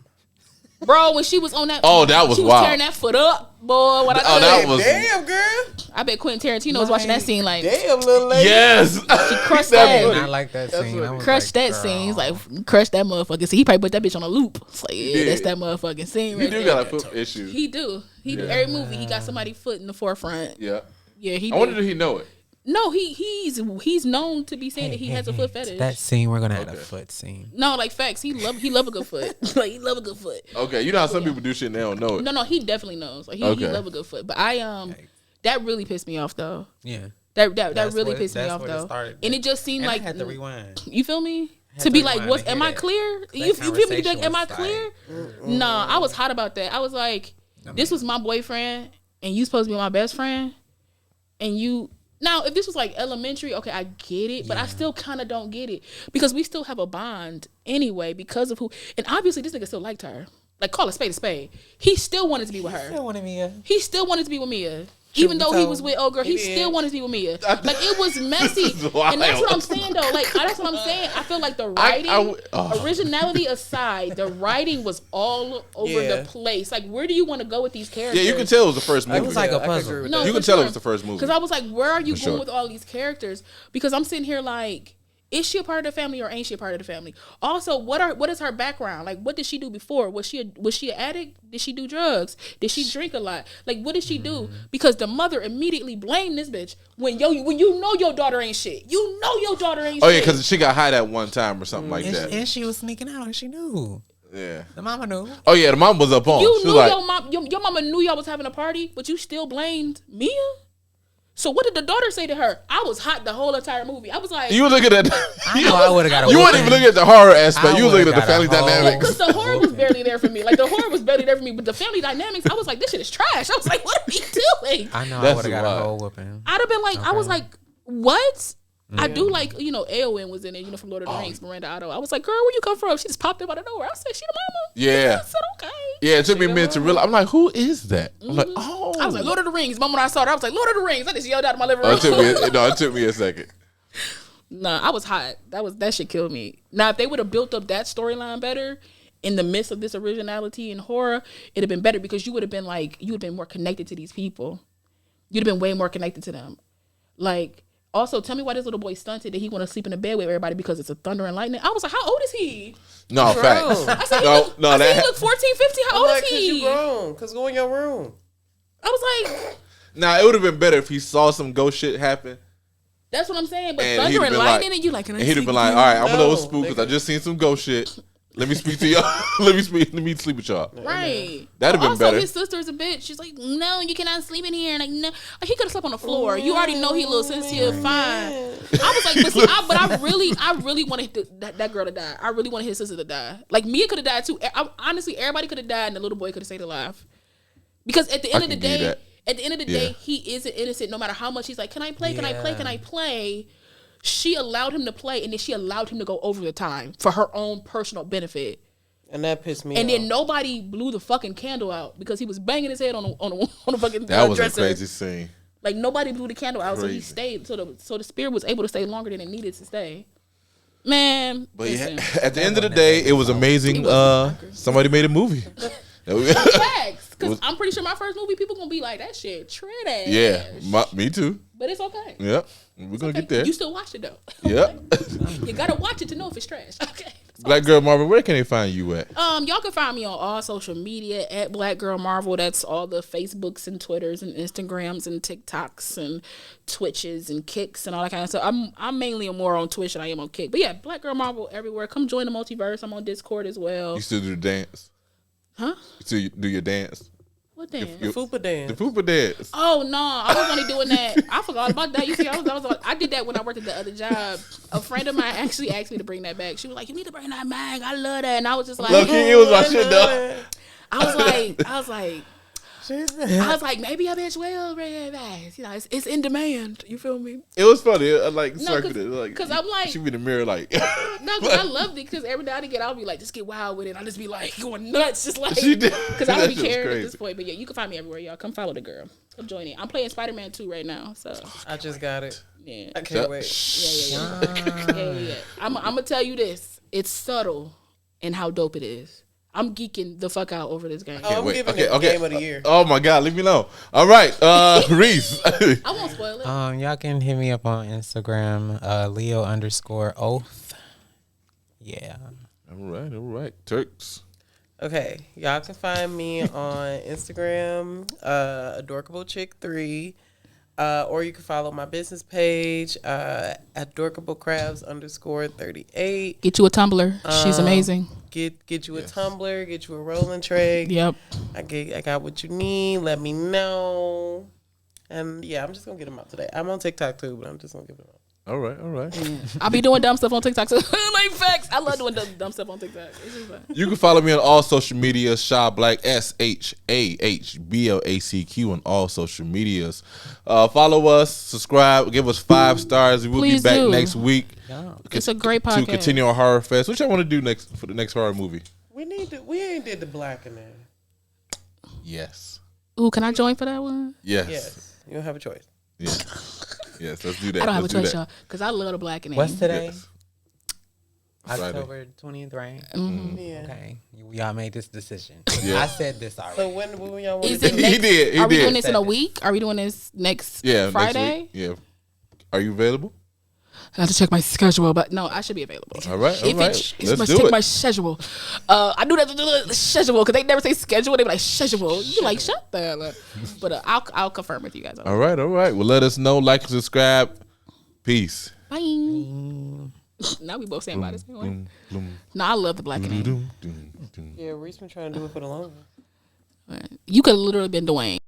Speaker 4: Bro, when she was on that,
Speaker 1: that was
Speaker 4: she was
Speaker 1: wild.
Speaker 4: Tearing that foot up, boy. What
Speaker 1: that was
Speaker 2: damn girl.
Speaker 4: I bet Quentin Tarantino was watching that scene like,
Speaker 2: damn little lady.
Speaker 1: Yes,
Speaker 4: she crushed that.
Speaker 3: I like that scene.
Speaker 4: Crushed that scene. It's like crushed that motherfucker. See, he probably put that bitch on a loop. It's like, that's that motherfucking scene.
Speaker 1: He do got a foot issue.
Speaker 4: He do. Every movie he got somebody's foot in the forefront.
Speaker 1: Yeah.
Speaker 4: He.
Speaker 1: I wonder did he know it?
Speaker 4: No, he's known to be saying that he has a foot fetish.
Speaker 3: That scene, we're gonna add a foot scene.
Speaker 4: No, like facts. He love a good foot. Like, he love a good foot.
Speaker 1: Okay, you know how some people do shit and they don't know it.
Speaker 4: No, he definitely knows. Like, he love a good foot. But that really pissed me off though.
Speaker 3: Yeah.
Speaker 4: That really pissed me off though. And it just seemed like
Speaker 3: I had to rewind.
Speaker 4: You feel me? To be like, what? Am I clear? You feel me? To be like, am I clear? Nah, I was hot about that. I was like, this was my boyfriend, and you supposed to be my best friend, and you. Now, if this was like elementary, okay, I get it, but I still kind of don't get it because we still have a bond anyway because of who. And obviously, this nigga still liked her. Like, call a spade a spade. He still wanted to be with her. He still wanted to be with Mia. Even though he was with old girl, he still wanted to be with Mia. Like, it was messy. And that's what I'm saying, though. Like, that's what I'm saying. I feel like the writing, originality aside, the writing was all over the place. Like, where do you want to go with these characters?
Speaker 1: Yeah, you can tell it was the first movie.
Speaker 3: It was like a puzzle.
Speaker 4: No,
Speaker 1: you can tell it was the first movie.
Speaker 4: Because I was like, where are you going with all these characters? Because I'm sitting here like, is she a part of the family or ain't she a part of the family? Also, what is her background? Like, what did she do before? Was she an addict? Did she do drugs? Did she drink a lot? Like, what did she do? Because the mother immediately blamed this bitch when you know your daughter ain't shit. You know your daughter ain't shit.
Speaker 1: Oh yeah, because she got high that one time or something like that.
Speaker 3: And she was sneaking out and she knew.
Speaker 1: Yeah.
Speaker 3: The mama knew.
Speaker 1: Oh yeah, the mom was up on.
Speaker 4: You knew your mama knew y'all was having a party, but you still blamed Mia? So what did the daughter say to her? I was hot the whole entire movie. I was like,
Speaker 1: you were looking at.
Speaker 3: I know I would have got a.
Speaker 1: You weren't even looking at the horror aspect. You were looking at the family dynamics.
Speaker 4: Because the horror was barely there for me. Like, the horror was barely there for me, but the family dynamics, I was like, this shit is trash. I was like, what are we doing?
Speaker 3: I know I would have got a whole whooping.
Speaker 4: I'd have been like, I was like, what? I do like, Eowyn was in it, from Lord of the Rings, Miranda Otto. I was like, girl, where you come from? She just popped up out of nowhere. I said, she the mama.
Speaker 1: Yeah.
Speaker 4: I said, okay.
Speaker 1: Yeah, it took me a minute to realize. I'm like, who is that? I'm like, oh.
Speaker 4: I was like, Lord of the Rings. The moment I saw her, I was like, Lord of the Rings. I just yelled out in my living room.
Speaker 1: It took me a second.
Speaker 4: Nah, I was hot. That shit killed me. Now, if they would have built up that storyline better in the midst of this originality and horror, it'd have been better because you would have been more connected to these people. You'd have been way more connected to them. Like, also, tell me why this little boy stunted that he want to sleep in the bed with everybody because it's a thunder and lightning. I was like, how old is he?
Speaker 1: No, facts.
Speaker 4: I said, he look 14, 15. How old is he?
Speaker 2: You grown. Because go in your room.
Speaker 4: I was like...
Speaker 1: Nah, it would have been better if he saw some ghost shit happen.
Speaker 4: That's what I'm saying. But
Speaker 1: And
Speaker 4: thunder and lightning,
Speaker 1: like,
Speaker 4: and you like, can I
Speaker 1: and he'd have
Speaker 4: sleep
Speaker 1: been
Speaker 4: with
Speaker 1: like,
Speaker 4: you?
Speaker 1: all right, I'm a little
Speaker 2: No,
Speaker 1: spooked because I
Speaker 2: nigga.
Speaker 1: just seen some ghost shit. Let me speak to y'all. let me sleep with y'all.
Speaker 4: Right.
Speaker 1: That'd have been
Speaker 4: also,
Speaker 1: better.
Speaker 4: his sister's a bitch. She's like, no, you cannot sleep in here. Like, no. Like, he could have slept on the floor. You already know he a little sensitive. Fine. I was like, but see, I really wanted that girl to die. I really wanted his sister to die. Like, Mia could have died too. Honestly, everybody could have died and the little boy could have stayed alive. Because at the end of the day, he isn't innocent no matter how much he's like, can I play? Can I play? Can I play? She allowed him to play, and then she allowed him to go over the time for her own personal benefit.
Speaker 2: And that pissed me off.
Speaker 4: And then nobody blew the fucking candle out because he was banging his head on a fucking
Speaker 1: That was
Speaker 4: dresser.
Speaker 1: a crazy scene.
Speaker 4: Like, nobody blew the candle out, so he
Speaker 1: Crazy.
Speaker 4: stayed. So the spirit was able to stay longer than it needed to stay. Man,
Speaker 1: But
Speaker 4: listen.
Speaker 1: at the end of the day, it was amazing. Somebody made a movie.
Speaker 4: Facts. Because I'm pretty sure my first movie, people going to be like, that shit trash.
Speaker 1: Yeah, me too.
Speaker 4: But it's okay.
Speaker 1: Yep, we're gonna get there.
Speaker 4: You still watch it, though.
Speaker 1: Yep.
Speaker 4: You got to watch it to know if it's trash. Okay.
Speaker 1: BlackgirlMarvel, where can they find you at?
Speaker 4: Y'all can find me on all social media at BlackgirlMarvel. That's all the Facebooks and Twitters and Instagrams and TikToks and Twitches and Kicks and all that kind of stuff. I'm mainly more on Twitch than I am on Kick. But yeah, BlackgirlMarvel everywhere. Come join the multiverse. I'm on Discord as well.
Speaker 1: You still do the dance?
Speaker 4: Huh?
Speaker 1: You still do your dance?
Speaker 4: What dance?
Speaker 2: The Fupa dance.
Speaker 1: The Poopa dance.
Speaker 4: Oh no, I was only doing that. I forgot about that. You see, I did that when I worked at the other job. A friend of mine actually asked me to bring that back. She was like, "You need to bring that back. I love that." And I was just like,
Speaker 1: Loki, it was my shit though.
Speaker 4: I was like, maybe a bitch will bring it back. You know, it's in demand. You feel me?
Speaker 1: It was funny. I like
Speaker 4: No,
Speaker 1: circled it. Like,
Speaker 4: 'cause I'm like-
Speaker 1: she be in the mirror like.
Speaker 4: No, because I loved it. Because every now and again, I'll be like, just get wild with it. I'll just be like going nuts, just like
Speaker 1: She did.
Speaker 4: because I don't be
Speaker 1: That shit was
Speaker 4: caring at
Speaker 1: crazy.
Speaker 4: this point. But yeah, you can find me everywhere, y'all. Come follow the girl. Come join it. I'm playing Spider-Man 2 right now, so
Speaker 2: I just got it.
Speaker 4: yeah.
Speaker 2: I can't wait.
Speaker 4: Yeah. I'm gonna tell you this. It's subtle in how dope it is. I'm geeking the fuck out over this game.
Speaker 2: Oh, I'm
Speaker 1: Wait,
Speaker 2: giving
Speaker 1: okay,
Speaker 2: it
Speaker 1: okay.
Speaker 2: game of the year.
Speaker 1: Oh my God, leave me alone. All right, Reese.
Speaker 4: I won't spoil it.
Speaker 3: Y'all can hit me up on Instagram, Leo_oath. Yeah.
Speaker 1: all right. Turks.
Speaker 2: Okay, y'all can find me on Instagram, adorkablechick3, or you can follow my business page, adorkablecrabs_38.
Speaker 4: Get you a Tumblr. She's amazing.
Speaker 2: Get you a Tumblr, get you a rolling tray.
Speaker 4: Yep.
Speaker 2: I got what you need. Let me know. And yeah, I'm just gonna get them out today. I'm on TikTok too, but I'm just gonna give them out.
Speaker 1: All right.
Speaker 4: I'll be doing dumb stuff on TikTok. So like facts. I love doing dumb stuff on TikTok. It's just fun.
Speaker 1: You can follow me on all social media, Shah Black, SHAHBLACQ on all social medias. Follow us, subscribe, give us 5 stars. We'll
Speaker 4: Please
Speaker 1: be back
Speaker 4: do.
Speaker 1: next week.
Speaker 4: It's a great podcast.
Speaker 1: To continue on Horror Fest. What y'all want to do next for the next horror movie?
Speaker 2: We ain't did the black in there.
Speaker 1: Yes.
Speaker 4: Ooh, can I join for that one?
Speaker 2: Yes. You don't have a choice.
Speaker 1: Yes, let's do that.
Speaker 4: I don't have a
Speaker 1: Let's do
Speaker 4: choice,
Speaker 1: that.
Speaker 4: y'all, because I love the black and
Speaker 3: What's today?
Speaker 1: Yes. Friday.
Speaker 3: October 20th, right?
Speaker 2: Yeah.
Speaker 3: Okay. Y'all made this decision.
Speaker 1: Yeah.
Speaker 3: I said this already.
Speaker 2: So when y'all want
Speaker 4: Is
Speaker 2: to
Speaker 4: it
Speaker 2: do
Speaker 1: He
Speaker 4: next?
Speaker 1: did. He
Speaker 4: Are we
Speaker 1: did.
Speaker 4: doing this in a week? Are we doing this next Friday?
Speaker 1: Next week. Yeah. Are you available?
Speaker 4: I have to check my schedule, but no, I should be available.
Speaker 1: All right. All right. Let's do
Speaker 4: check
Speaker 1: it.
Speaker 4: my schedule. I do that to do the schedule because they never say schedule. They be like schedule. You like shut the hell up. But I'll confirm with you guys.
Speaker 1: All right. All right. Well, let us know. Like and subscribe. Peace.
Speaker 4: Bye. Now we both saying bye the same way. No, I love the black and
Speaker 2: Yeah, Reese been trying to do it for the longest.
Speaker 4: You could have literally been Dwayne.